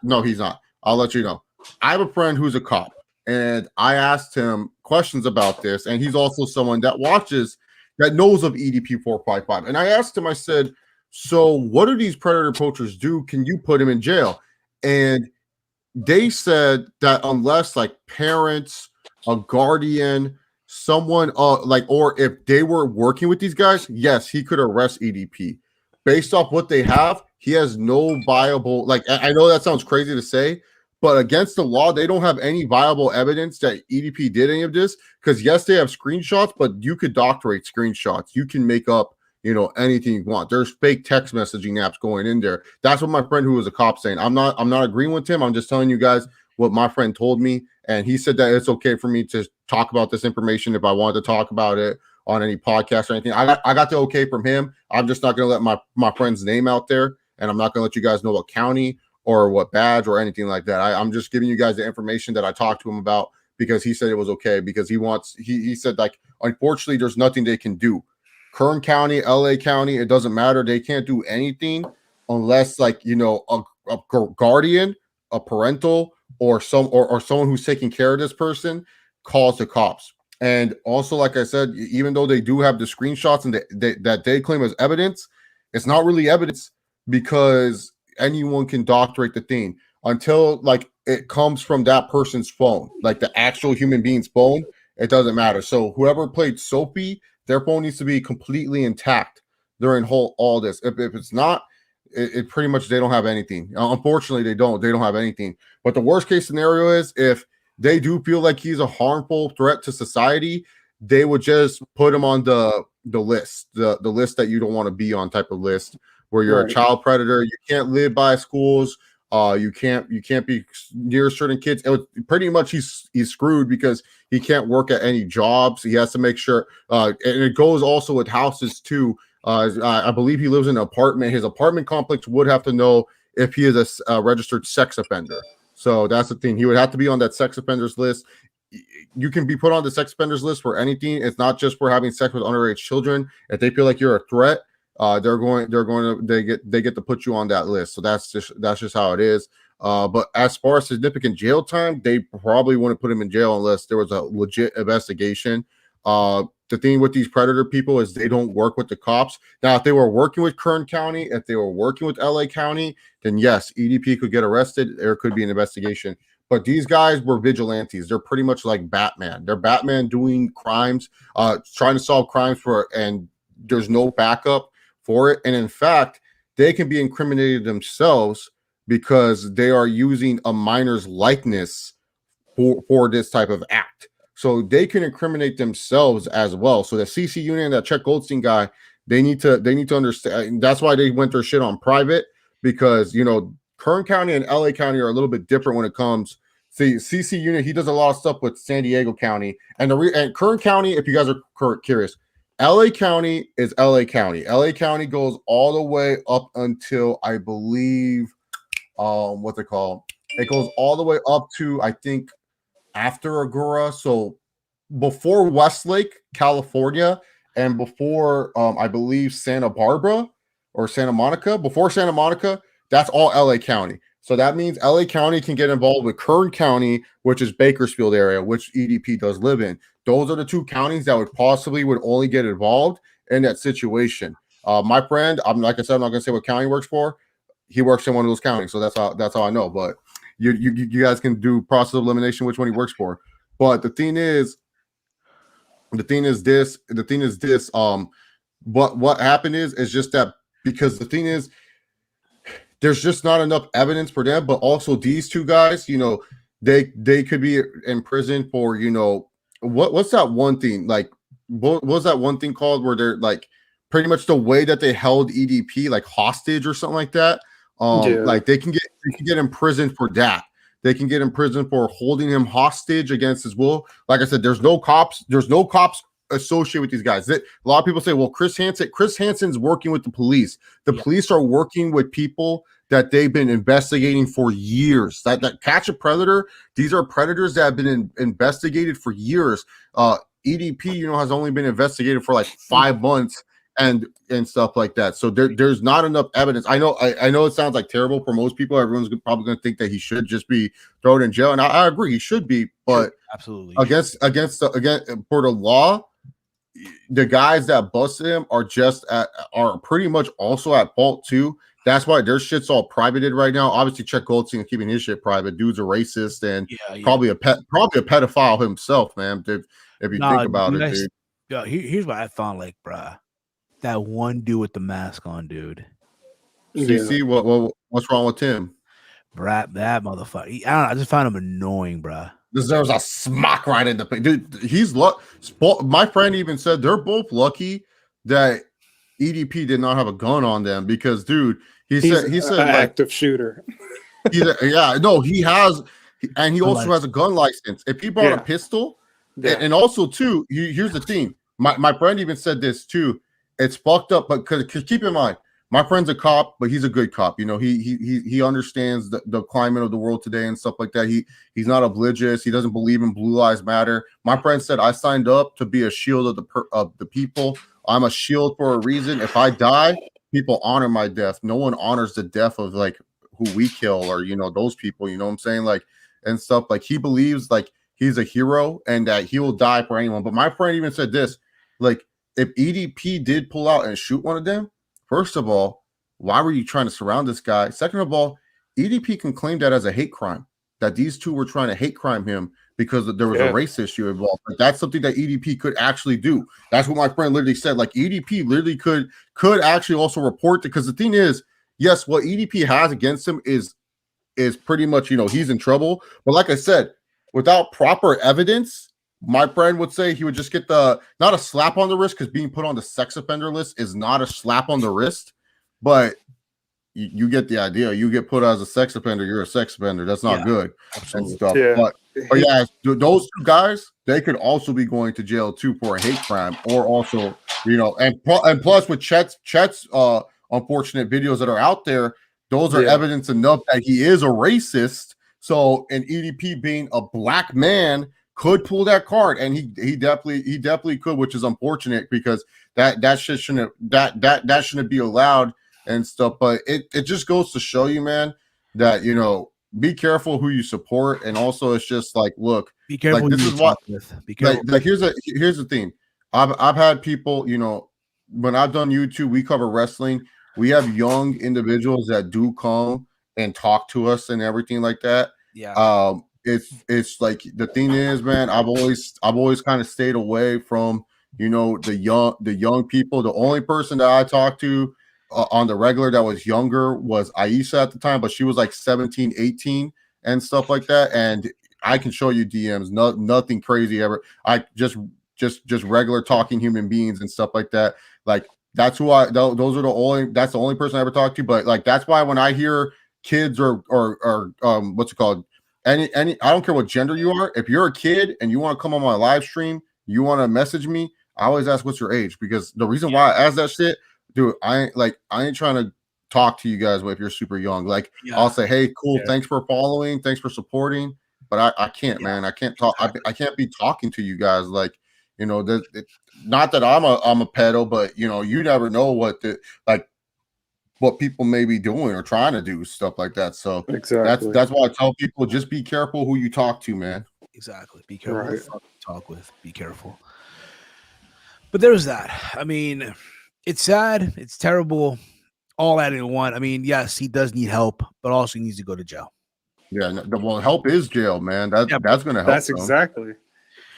No, he's not. I'll let you know. I have a friend who's a cop, and I asked him questions about this, and he's also someone that knows of EDP 455. And I asked him, I said, so what do these predator poachers do? Can you put him in jail? And they said that unless like parents, a guardian, someone or if they were working with these guys, yes, he could arrest EDP. Based off what they have, he has no viable, like I know that sounds crazy to say, but against the law, they don't have any viable evidence that EDP did any of this. Because yes, they have screenshots, but you could doctorate screenshots. You can make up anything you want. There's fake text messaging apps going in there. That's what my friend who was a cop saying. I'm not agreeing with him. I'm just telling you guys what my friend told me. And he said that it's okay for me to talk about this information if I wanted to talk about it on any podcast or anything. I got the okay from him. I'm just not going to let my friend's name out there. And I'm not going to let you guys know what county or what badge or anything like that. I'm just giving you guys the information that I talked to him about because he said it was okay because he said like, unfortunately, there's nothing they can do. Kern County, LA County, it doesn't matter. They can't do anything unless like, a guardian, a parental, or someone who's taking care of this person calls the cops. And also, like I said, even though they do have the screenshots and that they claim as evidence, it's not really evidence because anyone can doctorate the thing until like it comes from that person's phone, like the actual human being's phone. It doesn't matter. So whoever played Sophie, their phone needs to be completely intact during all this. If it's not, it pretty much they don't have anything. Unfortunately, they don't have anything. But the worst case scenario is if they do feel like he's a harmful threat to society, they would just put him on the list, the list that you don't want to be on type of list where you're a child predator. You can't live by schools. You can't be near certain kids. Pretty much he's screwed because he can't work at any jobs. He has to make sure, and it goes also with houses too. I believe he lives in an apartment. His apartment complex would have to know if he is a registered sex offender. So that's the thing. He would have to be on that sex offenders list. You can be put on the sex offenders list for anything. It's not just for having sex with underage children. If they feel like you're a threat, they get to put you on that list. So that's just how it is. But as far as significant jail time, they probably wouldn't put him in jail unless there was a legit investigation. The thing with these predator people is they don't work with the cops. Now, if they were working with Kern County, if they were working with LA County, then yes, EDP could get arrested. There could be an investigation. But these guys were vigilantes. They're pretty much like Batman. They're Batman doing crimes, trying to solve crimes and there's no backup for it. And in fact, they can be incriminated themselves because they are using a minor's likeness for this type of act. So they can incriminate themselves as well. So the CC Union, that Chet Goldstein guy, they need to understand. That's why they went their shit on private, because Kern County and LA County are a little bit different when it comes. See, CC Unit, he does a lot of stuff with San Diego County and Kern County. If you guys are curious, LA County is LA County. LA County goes all the way up until, I believe, what's it called? It goes all the way up to, I think, after Agoura, so before Westlake, California, and before I believe Santa Barbara or Santa Monica. Before Santa Monica, that's all LA County. So that means LA County can get involved with Kern County, which is Bakersfield area, which EDP does live in. Those are the two counties that would only get involved in that situation. My friend, like I said, I'm not gonna say what county he works for. He works in one of those counties, so that's how I know. But you guys can do process of elimination, which one he works for. But the thing is this. What happened is just that, because the thing is, there's just not enough evidence for them. But also these two guys, they could be in prison for, what's that one thing, like, what was that one thing called where they're like pretty much the way that they held EDP like hostage or something like that. Like they can get in prison for that. They can get in prison for holding him hostage against his will. Like I said, there's no cops associated with these guys. A lot of people say, well, Chris Hansen's working with the police. The police are working with people that they've been investigating for years. That Catch a Predator, these are predators that have been investigated for years. EDP, has only been investigated for like 5 months and stuff like that. So there's not enough evidence. I know it sounds like terrible for most people. Everyone's probably going to think that he should just be thrown in jail, and I agree, he should be. But absolutely, against for the law, the guys that busted him are pretty much also at fault too. That's why their shit's all privated right now. Obviously, Chet Goldstein is keeping his shit private. Dude's a racist and probably a pedophile himself, man. If you think about it, dude. Yo, here's what I found, like, bruh. That one dude with the mask on, dude. CC, what's wrong with him? Bruh, that motherfucker. I don't know. I just found him annoying, bruh. Deserves a smack right in the face. Dude, he's my friend even said they're both lucky that EDP did not have a gun on them, because, dude, he said an active shooter. He has, and he also has a gun license. If he brought a pistol, and also too, here's the thing. My friend even said this too. It's fucked up, but because keep in mind, my friend's a cop, but he's a good cop. He understands the climate of the world today and stuff like that. He's not oblivious. He doesn't believe in Blue Lives Matter. My friend said, I signed up to be a shield of the people. I'm a shield for a reason. If I die, people honor my death. No one honors the death of like who we kill or those people. You know what I'm saying? Like, and stuff. Like, he believes like he's a hero and that he will die for anyone. But my friend even said this, like, if EDP did pull out and shoot one of them, first of all, why were you trying to surround this guy? Second of all, EDP can claim that as a hate crime, that these two were trying to hate crime him because there was a race issue involved. Like, that's something that EDP could actually do. That's what my friend literally said. Like, EDP literally could actually also report, because the thing is, yes, what EDP has against him is pretty much, he's in trouble. But like I said, without proper evidence, my friend would say he would just get not a slap on the wrist, because being put on the sex offender list is not a slap on the wrist, but you get the idea. You get put as a sex offender, you're a sex offender. That's not good. Absolutely. And stuff. Yeah. But yeah, those two guys, they could also be going to jail too for a hate crime, or also, and plus with Chet's unfortunate videos that are out there, those are evidence enough that he is a racist. So an EDP being a black man could pull that card, and he definitely could, which is unfortunate, because that shit shouldn't be allowed and stuff. But it just goes to show you, man, that be careful who you support, and also it's just like, look, Be careful. like this who is you what talk with. Be careful. like here's the thing. I've had people, you know, when I've done YouTube, we cover wrestling. We have young individuals that do come and talk to us and everything like that. Yeah. It's like the thing is, man, I've always kind of stayed away from, you know, the young people. The only person that I talked to on the regular that was younger was Aisha at the time, but she was like 17, 18 and stuff like that. And I can show you DMs, nothing crazy ever. I just regular talking human beings and stuff like that. Like that's who those are that's the only person I ever talked to. But like that's why when I hear kids or what's it called? Any I don't care what gender you are. If you're a kid and you want to come on my live stream, you want to message me, I always ask what's your age, because the reason why I ask that shit, dude, I ain't trying to talk to you guys if you're super young. Like I'll say, hey, cool, thanks for following, thanks for supporting, but I can't, man. I can't talk. I can't be talking to you guys like, you know, not that I'm a pedo, but you know, you never know what people may be doing or trying to do, stuff like that. So exactly. that's why I tell people, just be careful who you talk to, man. Exactly. Be careful who you talk with. Be careful. But there's that. I mean, it's sad. It's terrible. All that in one. I mean, yes, he does need help, but also he needs to go to jail. Yeah, well, help is jail, man. That's going to help. That's exactly.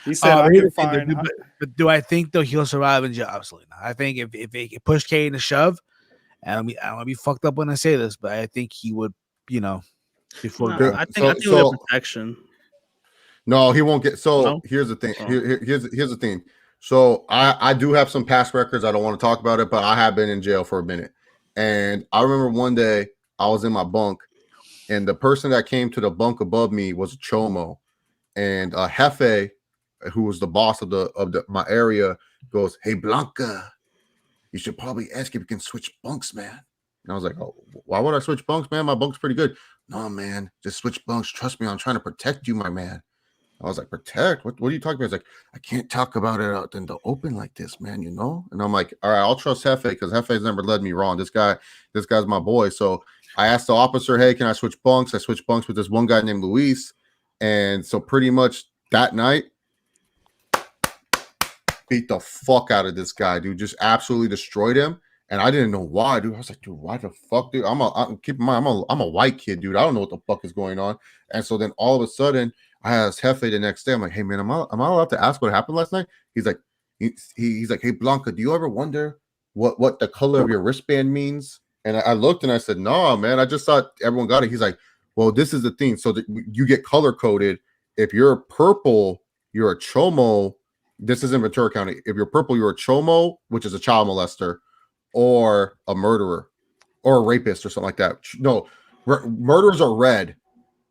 He said, I can find. But do I think though he'll survive in jail? Absolutely not. I think if they push K in a shove, and I don't be fucked up when I say this, but I think he would, you know, before. No, I think he'll get protection. No, he won't get. So no? Here's the thing. Here's the thing. So I do have some past records. I don't want to talk about it, but I have been in jail for a minute. And I remember one day I was in my bunk, and the person that came to the bunk above me was a chomo, and Jefe, who was the boss of my area, goes, "Hey Blanca, you should probably ask if you can switch bunks, man." And I was like, "Oh, why would I switch bunks, man? My bunk's pretty good." "No, man, just switch bunks. Trust me, I'm trying to protect you, my man." I was like, "Protect? What are you talking about?" He's like, "I can't talk about it out in the open like this, man, you know?" And I'm like, "All right, I'll trust Jefe, because Jefe's never led me wrong. This guy's my boy." So I asked the officer, "Hey, can I switch bunks?" I switched bunks with this one guy named Luis. And so pretty much that night, beat the fuck out of this guy, dude. Just absolutely destroyed him. And I didn't know why, dude. I was like, dude, why the fuck, dude? Keep in mind, I'm a white kid, dude. I don't know what the fuck is going on. And so then all of a sudden, I asked Jefe the next day. I'm like, "Hey man, am I allowed to ask what happened last night?" He's like, he's like, "Hey Blanca, do you ever wonder what the color of your wristband means?" And I looked and I said, "No, man, I just thought everyone got it." He's like, "Well, this is the thing. So that you get color coded. If you're purple, you're a chomo. This is in Ventura County. If you're purple, you're a chomo, which is a child molester, or a murderer, or a rapist, or something like that. No, murderers are red,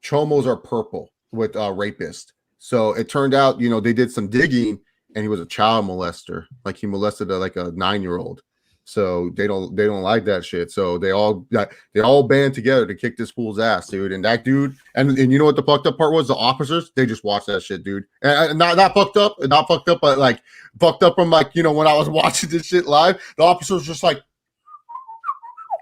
chomos are purple with rapist." So it turned out, you know, they did some digging, and he was a child molester. Like he molested a 9-year-old. So they don't like that shit. So they all band together to kick this fool's ass, dude. And that dude, and you know what the fucked up part was? The officers, they just watched that shit, dude. And not fucked up, but like fucked up from like, you know, when I was watching this shit live, the officers just like,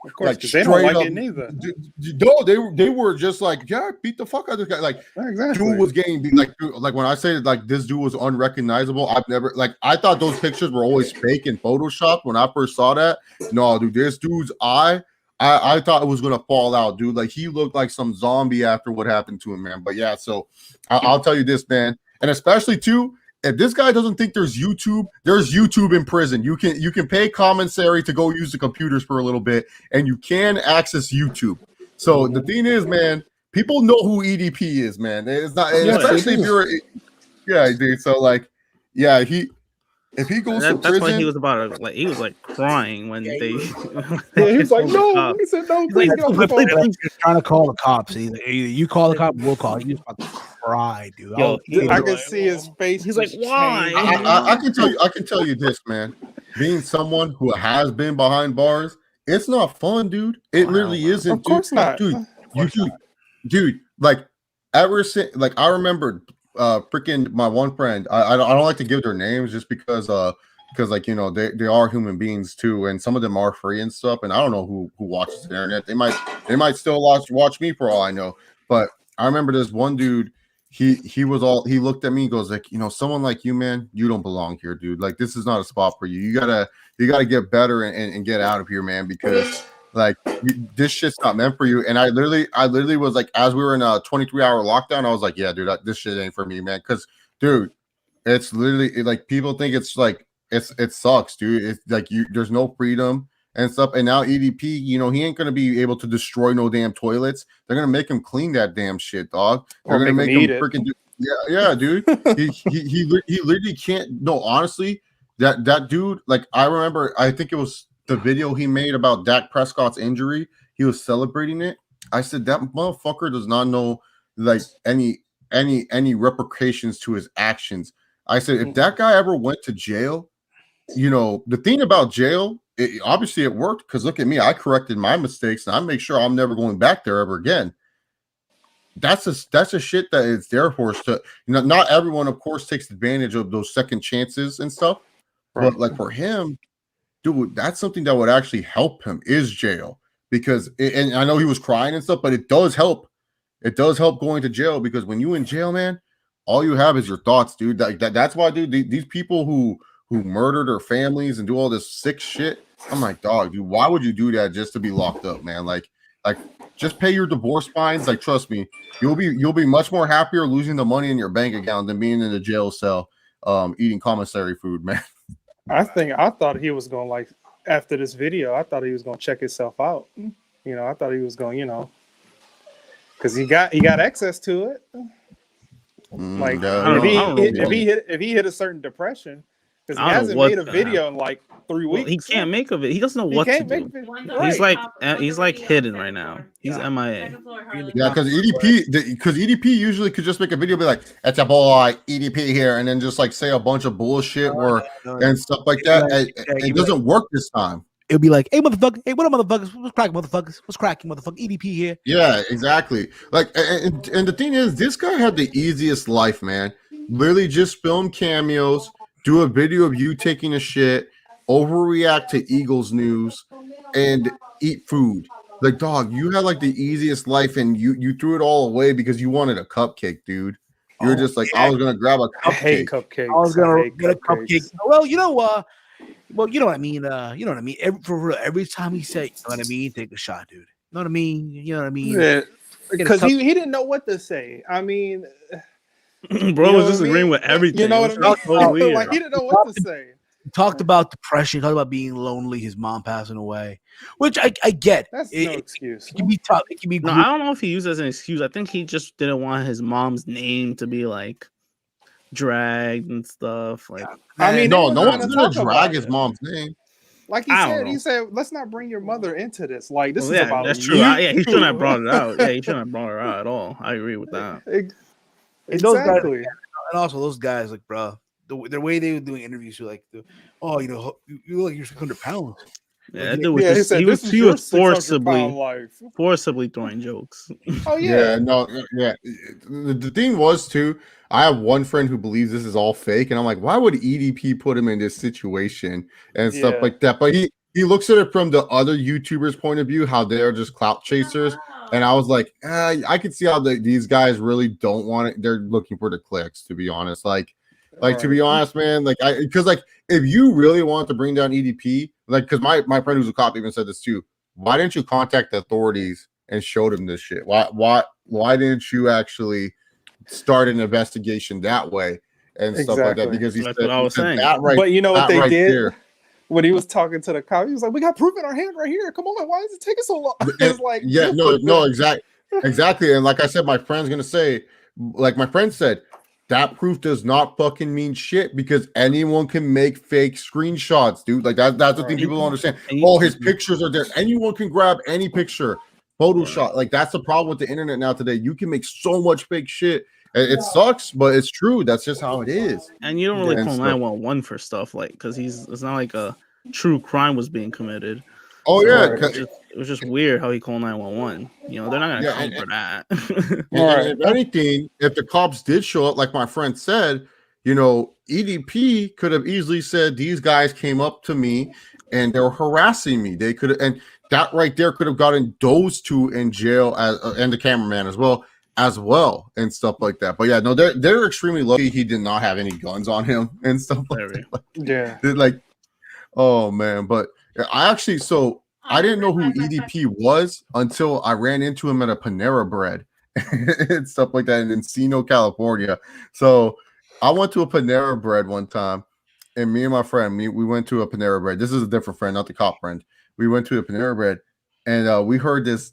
of course, because they don't like it neither. No, they were just like, yeah, beat the fuck out of this guy. Like, exactly. Dude was getting beat. Like when I say like this dude was unrecognizable, I thought those pictures were always fake and photoshopped when I first saw that. No, dude, this dude's eye, I thought it was gonna fall out, dude. Like he looked like some zombie after what happened to him, man. But yeah, so I'll tell you this, man, and especially too, if this guy doesn't think there's YouTube in prison. You can pay commissary to go use the computers for a little bit, and you can access YouTube. So the thing is, man, people know who EDP is, man. It's not, especially if you're, yeah, dude. So like, yeah, if he goes to prison, that's why he was about to, he was like crying when they. He was like, "No," he said, "No." Please He's trying to call the cops. He's like, either you call the cop, we'll call. He was about to cry, dude. Yo, I can see his face. He's like, "Why?" I can tell you this, man. Being someone who has been behind bars, it's not fun, dude. It really isn't. Of course not, dude. Like ever since, like I remember, freaking my one friend. I don't like to give their names just because like, you know, they are human beings too, and some of them are free and stuff. And I don't know who watches the internet. They might still watch me for all I know. But I remember this one dude. He looked at me and goes like, someone like you, man, you don't belong here, dude. Like, this is not a spot for you. You gotta get better and get out of here, man, because like this shit's not meant for you. And I literally was like, as we were in a 23-hour lockdown, I was like, yeah, dude, this shit ain't for me, man. Because, dude, it's literally like people think it's like it sucks, dude. It's like there's no freedom and stuff. And now EDP, he ain't gonna be able to destroy no damn toilets. They're gonna make him clean that damn shit, dog. They're gonna make him freaking do. Yeah, dude. he literally can't. No, honestly, that dude. Like, I remember, I think it was the video he made about Dak Prescott's injury. He was celebrating it. I said that motherfucker does not know like any repercussions to his actions. I said if that guy ever went to jail, the thing about jail. Obviously it worked because look at me, I corrected my mistakes and I make sure I'm never going back there ever again. That's a shit that it's there for us to, not everyone of course takes advantage of those second chances and stuff, right. But like for him, dude, that's something that would actually help him is jail because and I know he was crying and stuff, but it does help going to jail because when you in jail, man, all you have is your thoughts, dude. That's why, dude, these people who murder their families and do all this sick shit. I'm like, dog, dude, why would you do that just to be locked up, man? Like just pay your divorce fines. Like, trust me, you'll be much more happier losing the money in your bank account than being in a jail cell, eating commissary food, man. I thought he was going like after this video. I thought he was going to check himself out. I thought he was going, because he got access to it. Like if he hit a certain depression. Because he hasn't made a video in like 3 weeks. Well, he can't make of it. He doesn't know what to do. He's like hidden right now. He's MIA. Yeah, because EDP usually could just make a video, be like, "It's a boy, EDP here," and then just like say a bunch of bullshit and stuff like that. It doesn't work this time. It'll be like, "Hey, motherfucker! Hey, what up, motherfuckers? What's cracking, motherfuckers? What's cracking, motherfucker? EDP here." Yeah, exactly. Like, and the thing is, this guy had the easiest life, man. Literally, just film cameos. Do a video of you taking a shit, overreact to Eagles news, and eat food. Like, dog, you had like the easiest life, and you threw it all away because you wanted a cupcake, dude. You were just like, I was gonna grab a cupcake. I hate cupcakes. I was gonna get a cupcake. Well, you know what I mean. Every time he said, you know what I mean, take a shot, dude. You know what I mean? Yeah. Because he didn't know what to say. I mean. Bro was disagreeing with everything. You know what I mean? Like he didn't know what to say. He talked about depression, talked about being lonely, his mom passing away, which I get. That's no excuse. It can be tough. It can be. No, I don't know if he used it as an excuse. I think he just didn't want his mom's name to be like dragged and stuff. Like, I mean, no one's gonna drag his mom's name. Like he said, let's not bring your mother into this. Like this is about that's true. He shouldn't have brought it out. Yeah, he shouldn't have brought her out at all. I agree with that. Exactly. And also those guys, like, bro, the way they were doing interviews, were like, you look like you're 600 pounds. Yeah, he was forcibly throwing jokes. Oh yeah. The thing was too. I have one friend who believes this is all fake, and I'm like, why would EDP put him in this situation and stuff like that? But he looks at it from the other YouTubers' point of view, how they're just clout chasers. And I was like, I could see how these guys really don't want it. They're looking for the clicks, to be honest. Like to be honest, man, because if you really want to bring down EDP, like, because my friend who's a cop even said this too. Why didn't you contact the authorities and show them this shit? Why didn't you actually start an investigation that way and stuff like that? Because that's what I was saying. But you know what they did? There, when he was talking to the cop, he was like, "We got proof in our hand right here. Come on, why is it taking so long?" It's like, exactly. And like I said, my friend's gonna say, like my friend said, that proof does not fucking mean shit because anyone can make fake screenshots, dude. Like that's the thing people don't understand. His pictures are there. Anyone can grab any picture, Photoshop. Like that's the problem with the internet now today. You can make so much fake shit. It sucks, but it's true. That's just how it is. And you don't really call 911 for stuff like because it's not like a true crime was being committed. Oh yeah, it was just weird how he called 911. They're not gonna come for that. If anything, if the cops did show up, like my friend said, EDP could have easily said these guys came up to me and they were harassing me. They could have, and that right there could have gotten those two in jail and the cameraman as well. as well and stuff like that. But yeah, no, they're extremely lucky he did not have any guns on him and stuff like that. Yeah. Like, oh man, but I didn't know who EDP was until I ran into him at a Panera Bread and stuff like that in Encino, California. So I went to a Panera Bread one time, and me and my friend, we went to a Panera Bread. This is a different friend, not the cop friend. We went to a Panera Bread, and we heard this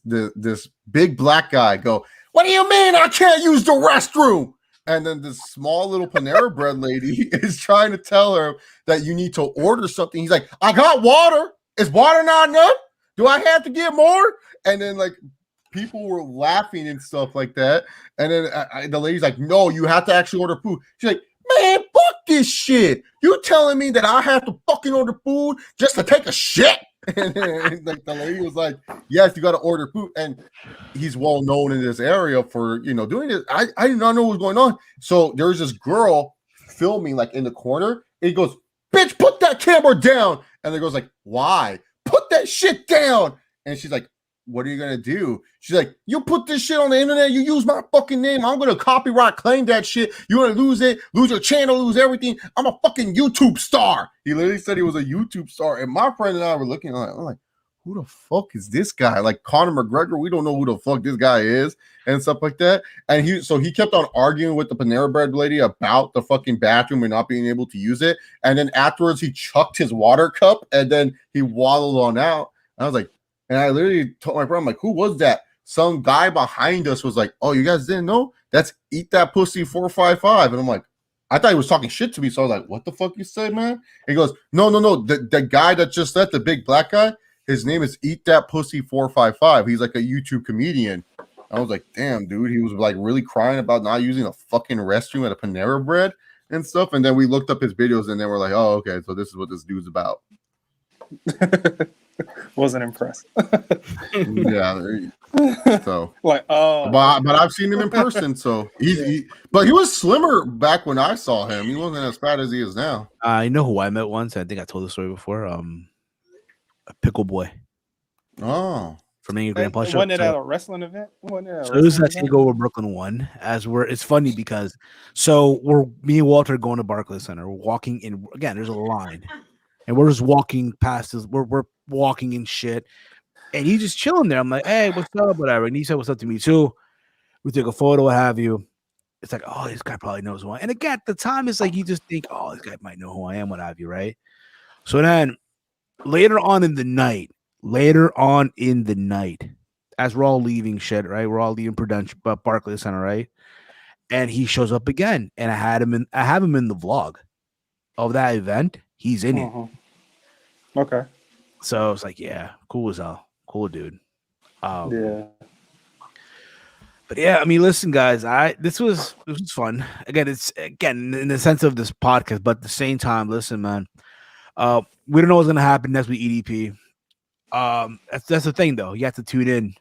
big black guy go, "What do you mean I can't use the restroom?" And then this small little Panera Bread lady is trying to tell her that you need to order something. He's like, "I got water. Is water not enough? Do I have to get more?" And then like people were laughing and stuff like that. And then the lady's like, "No, you have to actually order food." She's like, "Man, fuck this shit. You telling me that I have to fucking order food just to take a shit?" And then, like the lady was like, "Yes, you got to order food." And he's well known in this area for doing this. I did not know what was going on. So there's this girl filming like in the corner. And he goes, "Bitch, put that camera down." And the girl's like, "Why? Put that shit down." And she's like, "What are you gonna do?" She's like, "You put this shit on the internet, you use my fucking name, I'm gonna copyright claim that shit. You're gonna lose it, lose your channel, lose everything. I'm a fucking YouTube star." He literally said he was a YouTube star. And my friend and I were looking like, who the fuck is this guy? Like Conor McGregor, we don't know who the fuck this guy is and stuff like that. And he kept on arguing with the Panera Bread lady about the fucking bathroom and not being able to use it. And then afterwards he chucked his water cup and then he waddled on out. And I was like, and I literally told my friend, I'm like, "Who was that?" Some guy behind us was like, "Oh, you guys didn't know? That's Eat That Pussy 455. And I'm like, I thought he was talking shit to me. So I was like, "What the fuck you say, man?" And he goes, No. The guy that just left, the big black guy, his name is Eat That Pussy 455. He's like a YouTube comedian. I was like, damn, dude. He was like really crying about not using a fucking restroom at a Panera Bread and stuff. And then we looked up his videos and then we're like, oh, okay, so this is what this dude's about. Wasn't impressed. Yeah. So like, oh, but I've seen him in person, so but he was slimmer back when I saw him. He wasn't as fat as he is now. I know who I met once. I think I told the story before. A Pickle Boy. Oh, from Angry Grandpa Show. Wasn't it at a wrestling event? So it was at Takeover Brooklyn 1. It's funny because me and Walter are going to Barclays Center. We're walking in again. There's a line, and we're just walking past this. We're walking in shit, and he's just chilling there. I'm like, "Hey, what's up?" Whatever. And he said, "What's up?" to me too. We took a photo, what have you. It's like, oh, this guy probably knows who I am. And again, at the time, it's like you just think, oh, this guy might know who I am, what have you, right? So then later on in the night, as we're all leaving shit, right? We're all leaving Prudential, but Barclays Center, right? And he shows up again, and I have him in the vlog of that event. He's in it. Okay. So it's like, yeah, cool as hell, cool dude. Yeah. But yeah, I mean, listen, guys, this was fun. Again, it's in the sense of this podcast, but at the same time, listen, man, we don't know what's gonna happen next with EDP. That's the thing, though. You have to tune in.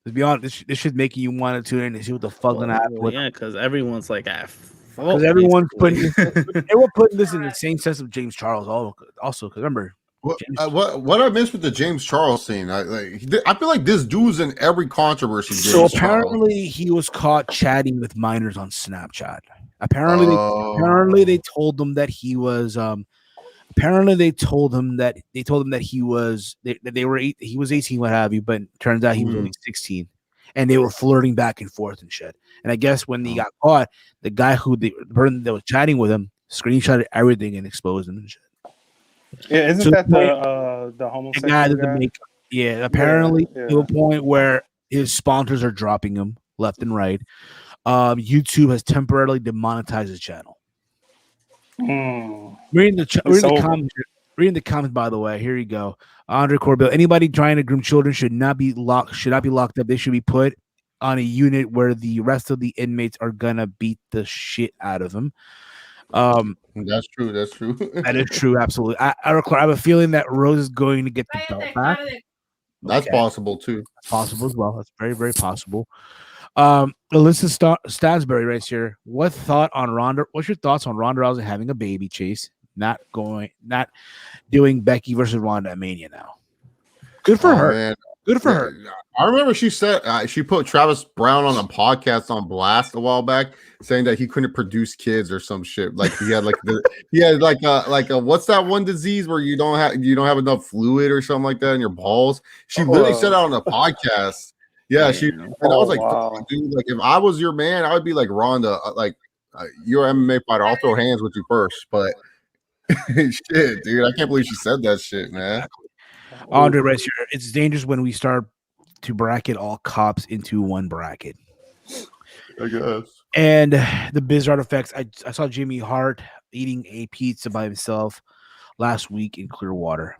To be honest, this should make you want to tune in and see what the fuck gonna happen. Yeah, because everyone's like, because everyone's putting they were putting this in the same sense of James Charles. Also, because remember. What I missed with the James Charles scene? I feel like this dude's in every controversy. So apparently he was caught chatting with minors on Snapchat. Apparently they told him that he was. Apparently they told him that he was 18, what have you, but it turns out he was only 16, and they were flirting back and forth and shit. And I guess when he got caught, the guy the person that was chatting with him screenshotted everything and exposed him and shit. Yeah, isn't that the homosexual guy? Yeah, apparently to a point where his sponsors are dropping him left and right. YouTube has temporarily demonetized his channel. Reading the comments, by the way. Here you go. Andre Corbell. Anybody trying to groom children should not be locked up. They should be put on a unit where the rest of the inmates are gonna beat the shit out of them. That's true. That is true. Absolutely. I have a feeling that Rose is going to get the belt back. That's possible too. That's possible as well. That's very, very possible. Alyssa Stansbury right here. What's your thoughts on Ronda Rousey having a baby? Chase not doing Becky versus Ronda at Mania now. Good for her. Man. Good for her. I remember she said she put Travis Brown on a podcast on blast a while back, saying that he couldn't produce kids or some shit. Like he had like a what's that one disease where you don't have enough fluid or something like that in your balls. She literally said it on a podcast. Yeah, and I was like, wow. dude, like if I was your man, I would be like Ronda, you're an MMA fighter. I'll throw hands with you first, but shit, dude, I can't believe she said that shit, man. Andre Rice here. It's dangerous when we start to bracket all cops into one bracket. I guess. And the biz artifacts. I saw Jimmy Hart eating a pizza by himself last week in Clearwater.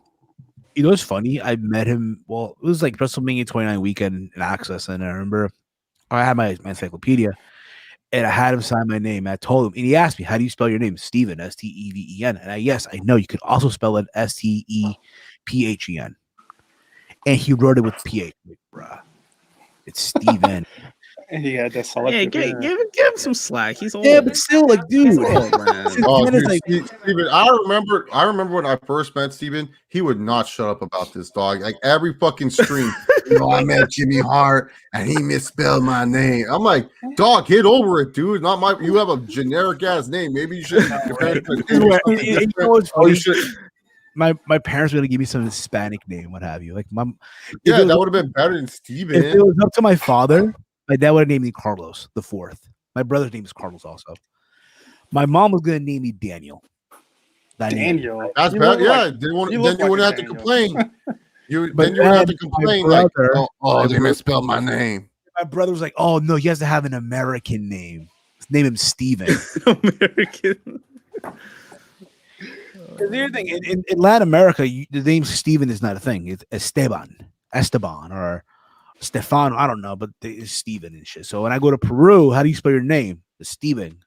You know what's funny? I met him. Well, it was like WrestleMania 29 weekend in Access, and I remember I had my encyclopedia, and I had him sign my name. I told him, and he asked me, "How do you spell your name?" Steven, Steven. And yes, I know you could also spell it Stephen. And he wrote it with PH, bruh. It's Steven. And he had that Yeah, selected. give him some slack. He's old. Yeah, but still, like, dude. He's old, man. Oh, dude, like, Steven, I remember when I first met Steven, he would not shut up about this, dog. Like every fucking stream, I met Jimmy Hart and he misspelled my name. I'm like, dog, get over it, dude. Not my. You have a generic ass name. Maybe you should. My parents were gonna give me some Hispanic name, what have you. Like that would have been better than Steven. If it was up to my father, my dad would have named me Carlos the fourth. My brother's name is Carlos also. My mom was gonna name me Daniel. Daniel. That's bad. Yeah, then you wouldn't have to complain. Then you wouldn't have to complain. Like, they misspelled my name. My brother was like, "Oh no, he has to have an American name. Let's name him Steven." American. The other thing in Latin America, the name Steven is not a thing. It's Esteban, or Stefano. I don't know, but it's Steven and shit. So when I go to Peru, how do you spell your name? It's Steven,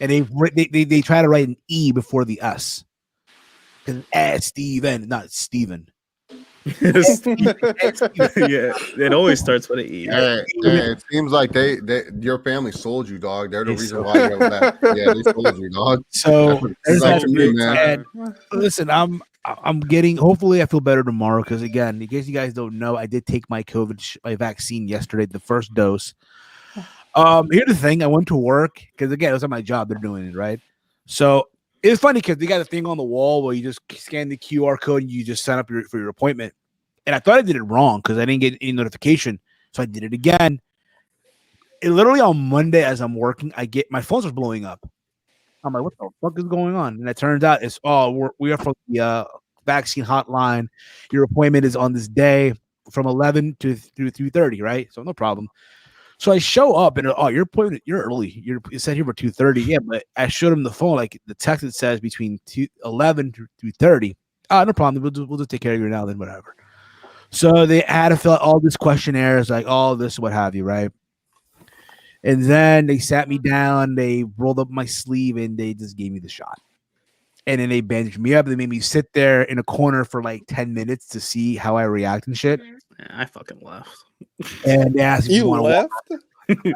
and they try to write an E before the S. Because Steven, not Steven. Yeah, it always starts with an E. It seems like your family sold you, dog. They're the reason why you have that. Yeah, they sold you, dog. So man. Listen, I'm getting. Hopefully, I feel better tomorrow. Because again, in case you guys don't know, I did take my my vaccine yesterday, the first dose. Here's the thing: I went to work because again, it was at my job. They're doing it right, so. It's funny because they got a thing on the wall where you just scan the QR code and you just sign up for your appointment. And I thought I did it wrong because I didn't get any notification. So I did it again. It literally on Monday as I'm working, my phone starts blowing up. I'm like, what the fuck is going on? And it turns out it's we are from the vaccine hotline. Your appointment is on this day from 11 to 3:30, right? So no problem. So I show up and you're early. You said here for 2:30. Yeah, but I showed him the phone, like the text that says between 11 to 2:30. No problem. We'll just take care of you now, then whatever. So they had to fill out all these questionnaires, like all this, what have you, right? And then they sat me down, they rolled up my sleeve, and they just gave me the shot. And then they bandaged me up. They made me sit there in a corner for like 10 minutes to see how I react and shit. Yeah, I fucking left. And they asked you left?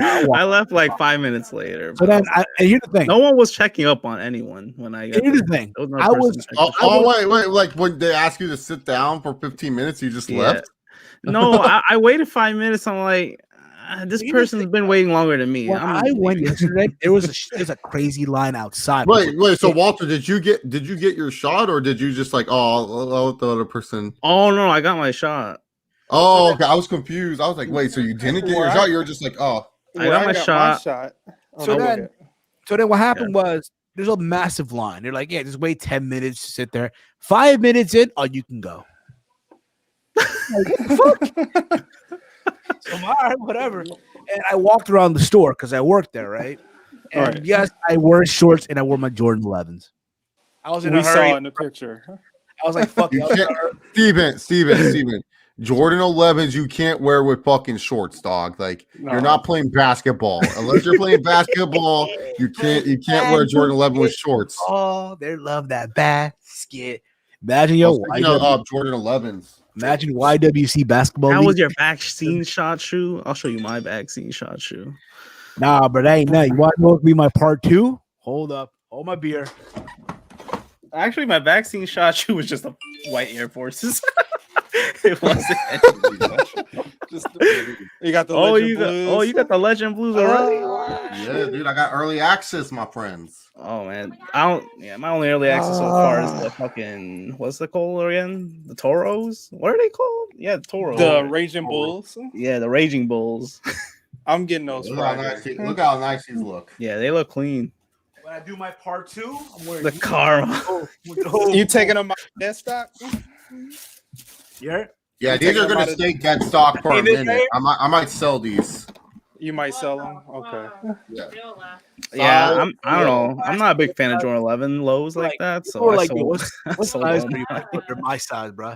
I left like 5 minutes later. So then, and here's the thing: no one was checking up on anyone when I got. Here's the thing: wait, like when they ask you to sit down for 15 minutes, you just left? No, I waited 5 minutes. I'm like, this person's been waiting longer than me. When I went yesterday, there was a crazy line outside. Wait. So Walter, did you get your shot, or did you just like, I'll let the other person? Oh no, I got my shot. Oh, okay. I was confused. I was like, wait, so you didn't get your shot? You were just like, I got my shot. So then what happened was there's a massive line. They're like, yeah, just wait 10 minutes to sit there. 5 minutes in, you can go. Like, what the fuck? So all right, whatever. And I walked around the store because I worked there, right? And yes, I wore shorts and I wore my Jordan 11s. I was in a hurry. We saw in the picture. I was like, fuck you. Steven. Jordan 11s you can't wear with fucking shorts, dog. Like you're not playing basketball. Unless you're playing basketball, you can't wear Jordan 11 with shorts. Oh, they love that basket. Imagine Jordan 11s. Imagine YWC basketball. How was your vaccine shot shoe? I'll show you my vaccine shot shoe. Nah, but that ain't nothing. You want to be my part 2? Hold up. Hold my beer. Actually, my vaccine shot shoe was just a white Air Forces. It wasn't. Just you got the Oh, Legend you got Blues. you got the Legend Blues already. Yeah, dude, I got early access, my friends. Oh man, I don't. Yeah, my only early access so far is the fucking what's the called again? The Toros. What are they called? Yeah, the Toros. The Raging Bulls. Yeah, the Raging Bulls. I'm getting those Look how Friday. nice, look how nice these look. Yeah, they look clean. When I do my part 2, I'm wearing The karma. You taking them out of dead stock? Yeah. Yeah, You these taking are them out gonna of- stay dead stock per Hey, this minute. I might sell these. You might sell them. Okay. Yeah. Yeah, I don't know. I'm not a big fan of Jordan 11 lows like that. So Or I like, sold, what's I sold size them. for you? They're my size, bro.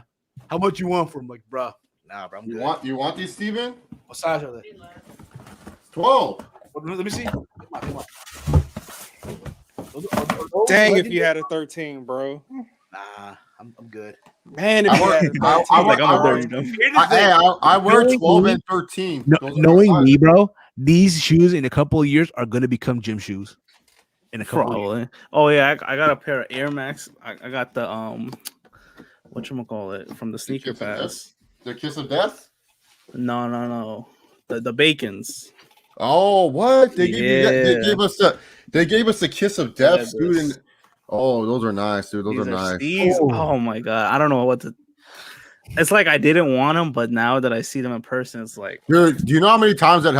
How much you want from like, bro? Nah, bro. I'm You good. want these, Steven? What size are they? 12. Let me see. Come on. Dang, if you had a 13, bro. Nah, I'm good. Man, if I you work- had a 13. I Sounds like I'm I a work- dirty dumb. I wear Knowing 12 me- and 13. No, Those are knowing my me, size. bro, these shoes in a couple of years are gonna become gym shoes. In a couple of years. Probably. Oh yeah, I got a pair of Air Max. I got the whatchamacallit from the sneaker Kiss of pass. The kiss of death? No. The Bacons. Oh, what? They Yeah. gave us the kiss of death, Yeah, dude. this- And, oh, those are nice, dude. Those These are nice. These, oh my god, I don't know what to. It's like I didn't want them, but now that I see them in person, it's like Dude, do you know how many times that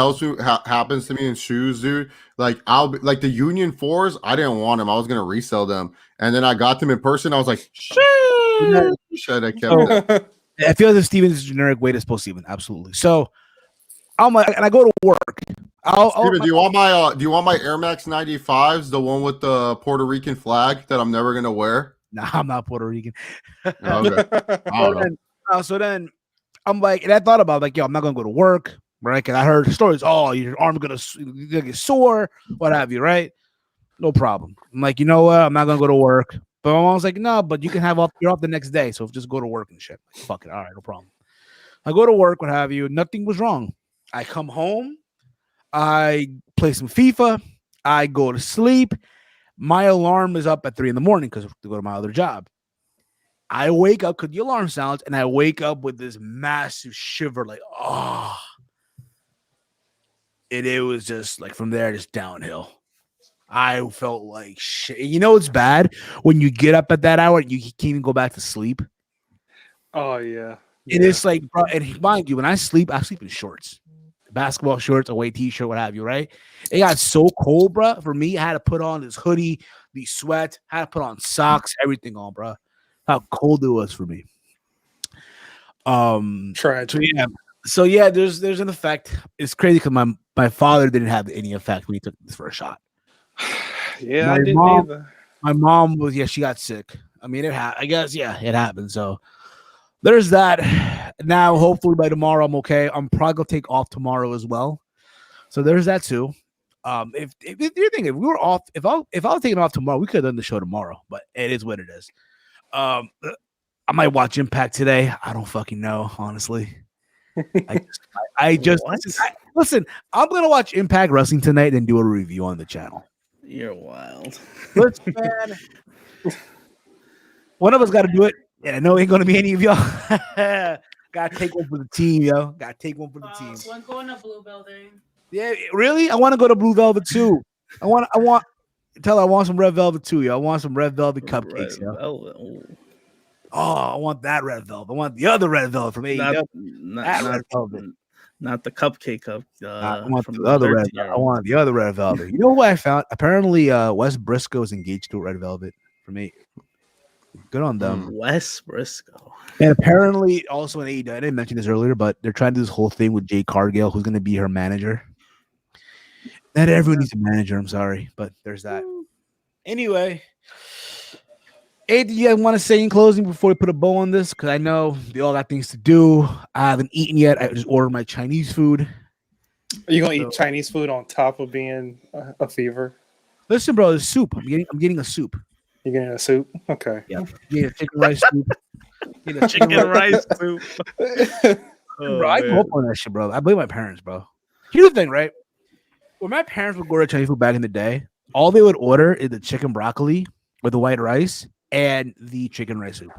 happens to me in shoes, dude? Like I'll be like the Union 4s, I didn't want them. I was gonna resell them, and then I got them in person. I was like, should I kept them? I feel that Steven is a generic way to spell Steven. Absolutely. So I'm like, and I go to work. Steven, do you want my Air Max 95s, the one with the Puerto Rican flag that I'm never gonna wear? Nah, I'm not Puerto Rican. Okay. I don't know. So then I'm like, and I thought about like, yo, I'm not gonna go to work, right? Because I heard stories. Oh, your arm's gonna get sore, what have you, right? No problem. I'm like, you know what? I'm not gonna go to work. But my mom was like, no, but you can you're off the next day, so just go to work and shit. Like, fuck it, all right, no problem. I go to work, what have you. Nothing was wrong. I come home, I play some FIFA, I go to sleep. My alarm is up at 3 a.m. because to go to my other job. I wake up because the alarm sounds, and I wake up with this massive shiver, like, oh. And it was just like from there, just downhill. I felt like shit. You know, it's bad when you get up at that hour and you can't even go back to sleep. Oh yeah. It is like, bro, and mind you, when I sleep in shorts, basketball shorts, away t-shirt, what have you, right? It got so cold, bro. For me, I had to put on this hoodie, these sweats, had to put on socks, everything on, bro. How cold it was for me. Tragic. So yeah, there's an effect. It's crazy because my father didn't have any effect when he took this first shot. Yeah, My I didn't mom- either. My mom was, she got sick. I mean, I guess, it happened. So there's that. Now, hopefully by tomorrow, I'm okay. I'm probably gonna take off tomorrow as well. So there's that too. If you're thinking, if we were off, if I was taking off tomorrow, we could have done the show tomorrow. But it is what it is. I might watch Impact today. I don't fucking know, honestly. Listen. I'm gonna watch Impact Wrestling tonight and do a review on the channel. you're wild. Listen, man. One of us got to do it, and I know it ain't gonna be any of y'all. Gotta take one for the team, yo. Gotta take one for the team. One going to Blue Building. Yeah, really? I want to go to Blue Velvet too. I want. Tell her I want some red velvet too, yo. I want some red velvet cupcakes, yo. Oh, I want that red velvet. I want the other red velvet from AEW. Not the cupcake cup. I want from the other red. 13-year-old. I want the other red velvet. You know what I found? Apparently, Wes Briscoe is engaged to red velvet for me. Good on them. Wes Briscoe. And apparently, also in AEW, I didn't mention this earlier, but they're trying to do this whole thing with Jade Cargill, who's going to be her manager. Not everyone needs a manager. I'm sorry, but there's that. Anyway, hey, do you want to say in closing before we put a bow on this? Because I know they all got things to do. I haven't eaten yet. I just ordered my Chinese food. Are you gonna eat Chinese food on top of being a fever? Listen, bro, there's soup. I'm getting a soup. You're getting a soup? Okay. Yeah, getting a chicken rice soup. Getting a Chicken rice soup. Bro, I grew up on that shit, bro. I blame my parents, bro. Here's the thing, right? When my parents would order Chinese food back in the day, all they would order is the chicken broccoli with the white rice and the chicken rice soup.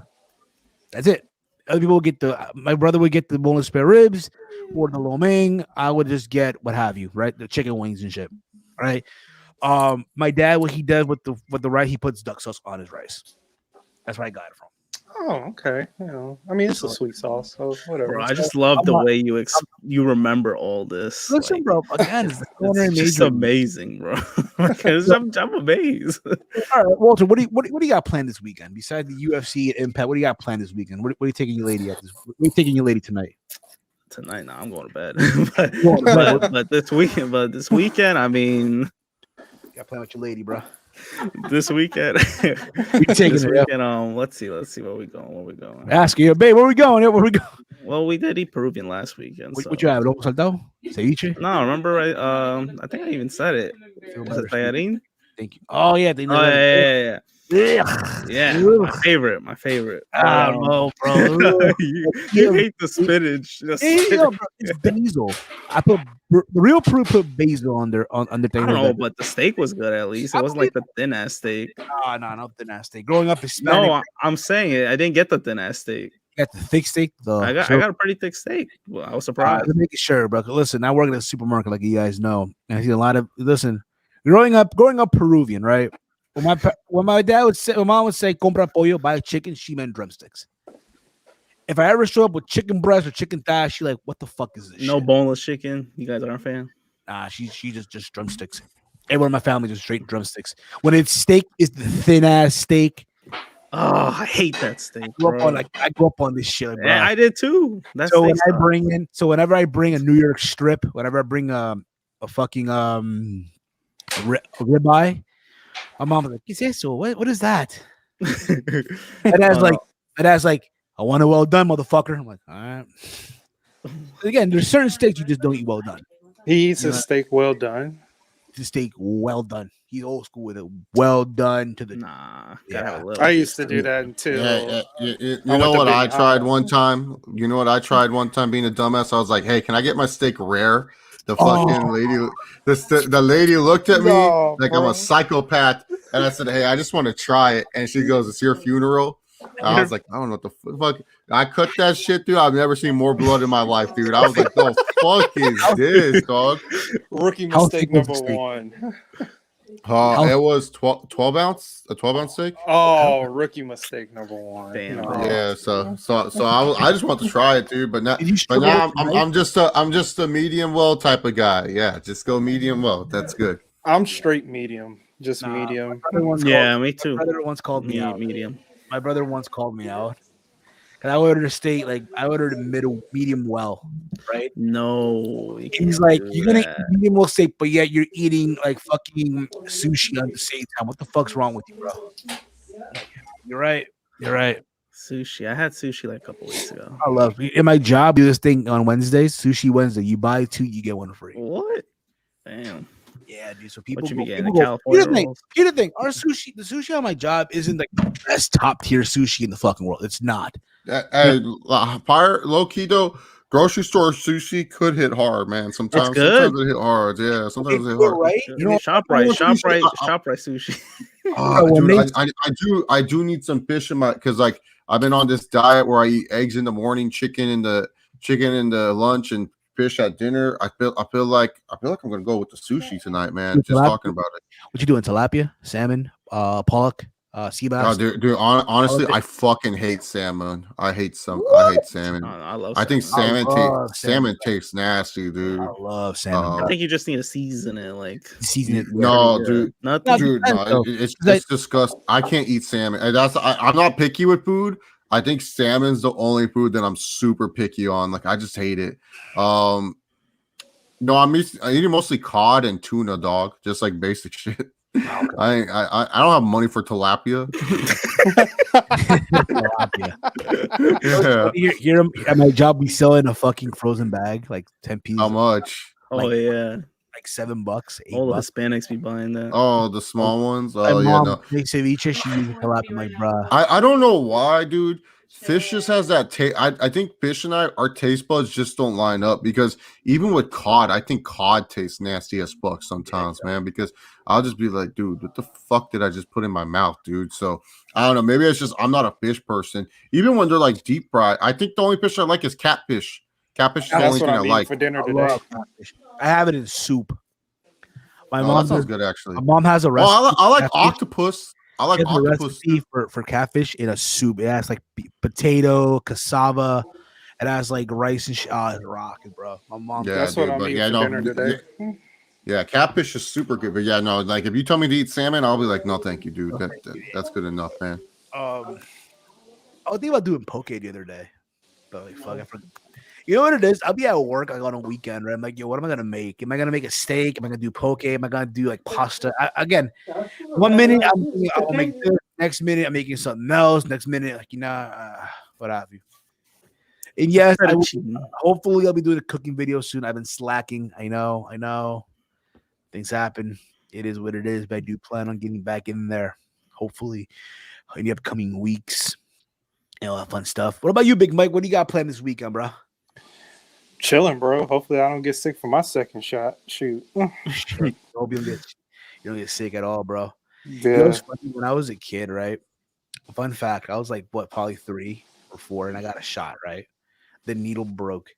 That's it. Other people would get my brother would get the boneless spare ribs or the lo mein. I would just get what have you, right? The chicken wings and shit, right? My dad, what he does with the rice, he puts duck sauce on his rice. That's where I got it from. Oh, okay. You know, I mean, it's a sweet sauce, so whatever. Bro, I just love the way you remember all this. Listen, like, bro, again, it's just amazing, bro. I'm amazed. All right, Walter, what do you got planned this weekend besides the UFC and Impact? What do you got planned this weekend? What are you taking your lady at? What are you taking your lady tonight? Tonight, I'm going to bed. but this weekend, I mean, you got planned with your lady, bro. This weekend, Let's see where we going. Ask you, babe, where we going? Where we going? Well, we did eat Peruvian last weekend. What you have? ¿Lomo saltado? Ceviche? No, remember I think I even said it. Was it tallarín? Thank you. Oh yeah, yeah. My favorite. I don't know, bro. you hate the spinach. Bro, it's basil. I put the real Peru put basil on their thing. I don't know, but the steak was good at least. It wasn't like the thin ass steak. No, thin ass steak. Growing up Hispanic. No, I'm saying it. I didn't get the thin ass steak. You got the thick steak. I got a pretty thick steak. Well, I was surprised. Let me make sure, bro. Listen, I work at a supermarket, like you guys know, and I see a lot of growing up Peruvian, right? When my dad would say, my mom would say, "Compra pollo, buy chicken," she meant drumsticks. If I ever show up with chicken breast or chicken thigh, she like, "What the fuck is this?" No shit? Boneless chicken. You guys aren't a fan? Nah, she just drumsticks. Everyone in my family just straight drumsticks. When it's steak, it's the thin ass steak. Oh, I hate that steak. I grew up on this shit, bro. Yeah, I did too. So whenever I bring a New York strip, whenever I bring a fucking ribeye, my mom was like, "¿Qué es eso? What is that?" It has like, "I want it well done, motherfucker." I'm like, all right. Again, there's certain steaks you just don't eat well done. He eats his steak well done. The steak well done. He's old school with it. Well done to the. Nah, I used to do that until. You know what I tried one time? You know what I tried one time being a dumbass? I was like, "Hey, can I get my steak rare?" The fucking lady, the lady looked at me like I'm a psychopath, and I said, "Hey, I just want to try it." And she goes, "It's your funeral." I was like, "I don't know what the fuck." I cut that shit, dude. I've never seen more blood in my life, dude. I was like, "The fuck is this, dog?" Rookie mistake number one. It was 12 ounce, a 12-ounce steak. Oh, rookie mistake number one. Damn. No. Yeah, so I just want to try it, dude. But now I'm just a medium well type of guy. Yeah, just go medium well. That's good. I'm straight medium, just medium. Me too. My brother once called me out. Medium. My brother once called me out. And I ordered a steak, like I ordered a medium well, right? No, he's like, "You're gonna eat medium well steak, but yet you're eating like fucking sushi at the same time. What the fuck's wrong with you, bro?" You're right. Sushi. I had sushi like a couple weeks ago. I love it. In my job, do this thing on Wednesdays, Sushi Wednesday. You buy 2, you get 1 free. What? Damn. Yeah, dude. So people, what you be getting? People California here's the thing. Our sushi, the sushi on my job isn't like the best top tier sushi in the fucking world. It's not. Low key though, grocery store sushi could hit hard, man. Sometimes it hit hard. Yeah, sometimes it hit hard. Right? You know, ShopRite sushi. I do need some fish in my, because like I've been on this diet where I eat eggs in the morning, chicken in the lunch, and fish at dinner. I feel like I'm gonna go with the sushi tonight, man. Just talking about it. What you doing? Tilapia, salmon, pollock, sea bass. Dude, honestly, I fucking hate salmon. I hate salmon. I love salmon. I think salmon tastes nasty, dude. I love salmon. I think you just need to season it, season it. No, dude. It's disgusting. I can't eat salmon. And I'm not picky with food. I think salmon's the only food that I'm super picky on. Like, I just hate it. No, I'm eating mostly cod and tuna, dog. Just like basic shit. Okay. I don't have money for tilapia. Here at my job, we sell in a fucking frozen bag, like 10 pieces. How much? Yeah. Like $7, $8. All the Hispanics be buying that. Oh, the small ones. My mom makes ceviche. She uses tilapia, my bro. I don't know why, dude. Fish just has that taste. I think fish and our taste buds just don't line up because even with cod, I think cod tastes nasty as fuck sometimes, man. Because I'll just be like, dude, what the fuck did I just put in my mouth, dude? So I don't know. Maybe it's just I'm not a fish person. Even when they're like deep fried, I think the only fish I like is catfish. Catfish is the That's only what thing I'm I eating like. for dinner I today. love catfish. I have it in soup. My Oh, mom that sounds does, good, actually. my mom has a Well, recipe. I like catfish. octopus. I like She has a octopus. recipe for catfish in a soup. It has like potato, cassava. It has like rice and it's rocking, bro. My mom. Yeah, That's what dude. I'm But eating yeah, for no. dinner today. Yeah, catfish is super good. But yeah, no, like if you tell me to eat salmon, I'll be like, no, thank you, dude. That's good enough, man. I was thinking about doing poke the other day, but like, fuck, I forgot. You know what it is? I'll be at work like on a weekend, right? I'm like, yo, what am I gonna make? Am I gonna make a steak? Am I gonna do poke? Am I gonna do like pasta? Again, 1 minute I'm thinking I'll make this. Next minute I'm making something else. Next minute, like what have you? And yes, hopefully I'll be doing a cooking video soon. I've been slacking. I know. Things happen. It is what it is. But I do plan on getting back in there. Hopefully, in the upcoming weeks. And all that fun stuff. What about you, Big Mike? What do you got planned this weekend, bro? Chilling, bro. Hopefully, I don't get sick for my second shot. Shoot. Hope you don't get sick at all, bro. Yeah. You know what's funny? When I was a kid, right? Fun fact: I was like, probably 3 or 4, and I got a shot. Right, the needle broke.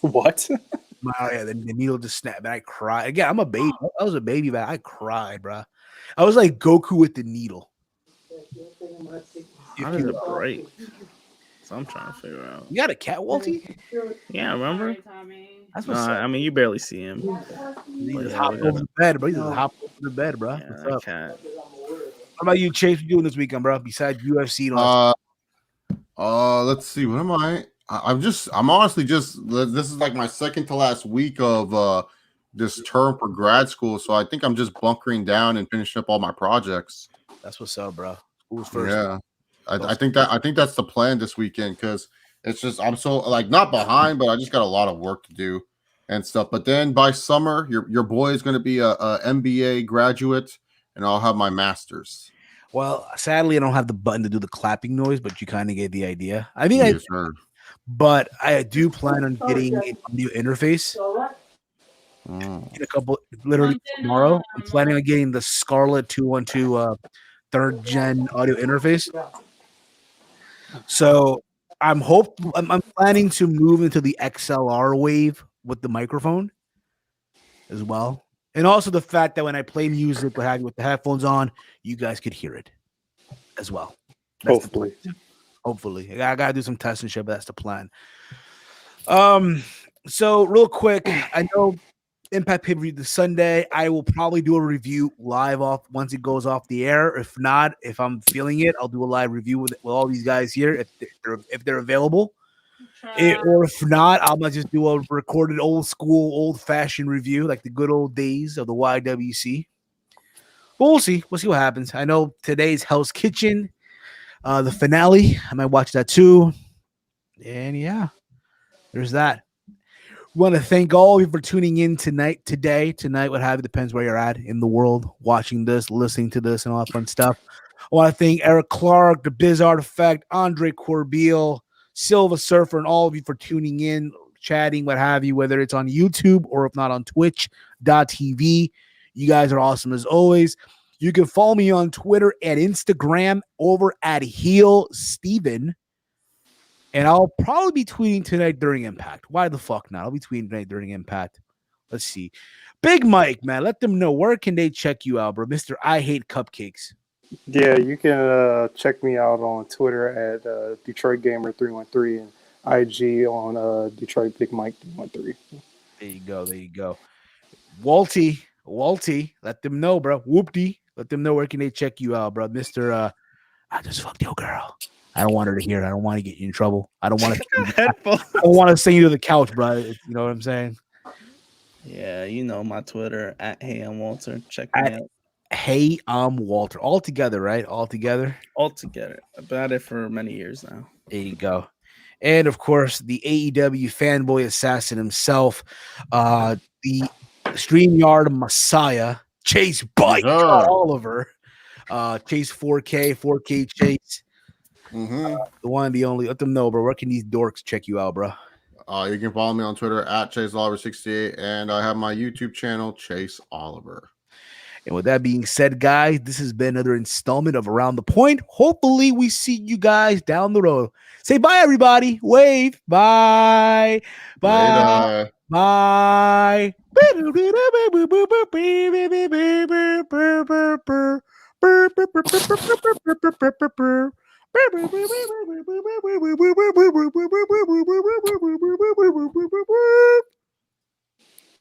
What? The needle just snapped, and I cried. Again, I'm a baby. I was a baby, but I cried, bro. I was like Goku with the needle. How does it break? So I'm trying to figure out. You got a cat, Walty? Yeah, remember? That's what's I mean, you barely see him. He just hop over the bed, bro. He just hop over the bed, bro. Yeah, What's that up? cat. What about you, Chase? What you doing this weekend, bro? Besides UFC, Let's see. What am I? I'm honestly just. This is like my second to last week of this term for grad school, so I think I'm just bunkering down and finishing up all my projects. That's what's up, bro. School's first. Yeah, I think that's the plan this weekend because it's just I'm so like not behind, but I just got a lot of work to do and stuff. But then by summer, your boy is going to be a MBA graduate, and I'll have my master's. Well, sadly, I don't have the button to do the clapping noise, but you kind of gave the idea. I mean, but I do plan on getting a new interface in a couple, literally tomorrow. I'm planning on getting the Scarlett 212 3rd gen audio interface. So I'm planning to move into the XLR wave with the microphone as well. And also the fact that when I play music, what have you, with the headphones on, you guys could hear it as well. That's Hopefully. I gotta do some testing shit, but that's the plan. So real quick, I know Impact pay-per-view this Sunday. I will probably do a review live off once it goes off the air. If not, if I'm feeling it, I'll do a live review with all these guys here if they're available. Or if not, I'm gonna just do a recorded old school, old-fashioned review like the good old days of the YWC. But we'll see. We'll see what happens. I know today's Hell's Kitchen, the finale. I might watch that too. And yeah, there's that. We want to thank all of you for tuning in tonight, what have you, depends where you're at in the world, watching this, listening to this, and all that fun stuff. I want to thank Eric Clark, the Biz Artifact, Andre Corbeil, Silva Surfer, and all of you for tuning in, chatting, what have you, whether it's on YouTube or if not on twitch.tv. You guys are awesome as always. You can follow me on Twitter and Instagram over at Heel Steven. And I'll probably be tweeting tonight during Impact. Why the fuck not? I'll be tweeting tonight during Impact. Let's see. Big Mike, man, let them know. Where can they check you out, bro? Mr. I Hate Cupcakes. Yeah, you can check me out on Twitter at Detroit Gamer 313 and IG on Detroit Big Mike 313. There you go. Walty, let them know, bro. Whoopty, let them know where can they check you out, bro. Mr. I just fucked your girl. I don't want her to hear it. I don't want to get you in trouble. I don't want to send you to the couch, bro. You know what I'm saying? Yeah, you know my Twitter at Hey I'm Walter. Check me out. Hey I'm Walter. All together, right? All together. I've been at it for many years now. There you go. And of course, the AEW fanboy assassin himself, the StreamYard Messiah, Chase Bike Oliver, Chase 4K Chase. Mm-hmm. The one and the only. Let them know, bro. Where can these dorks check you out, bro? You can follow me on Twitter at ChaseOliver68, and I have my YouTube channel, Chase Oliver. And with that being said, guys, this has been another installment of Around the Point. Hopefully, we see you guys down the road. Say bye, everybody. Wave. Bye. Bye. Later. Bye.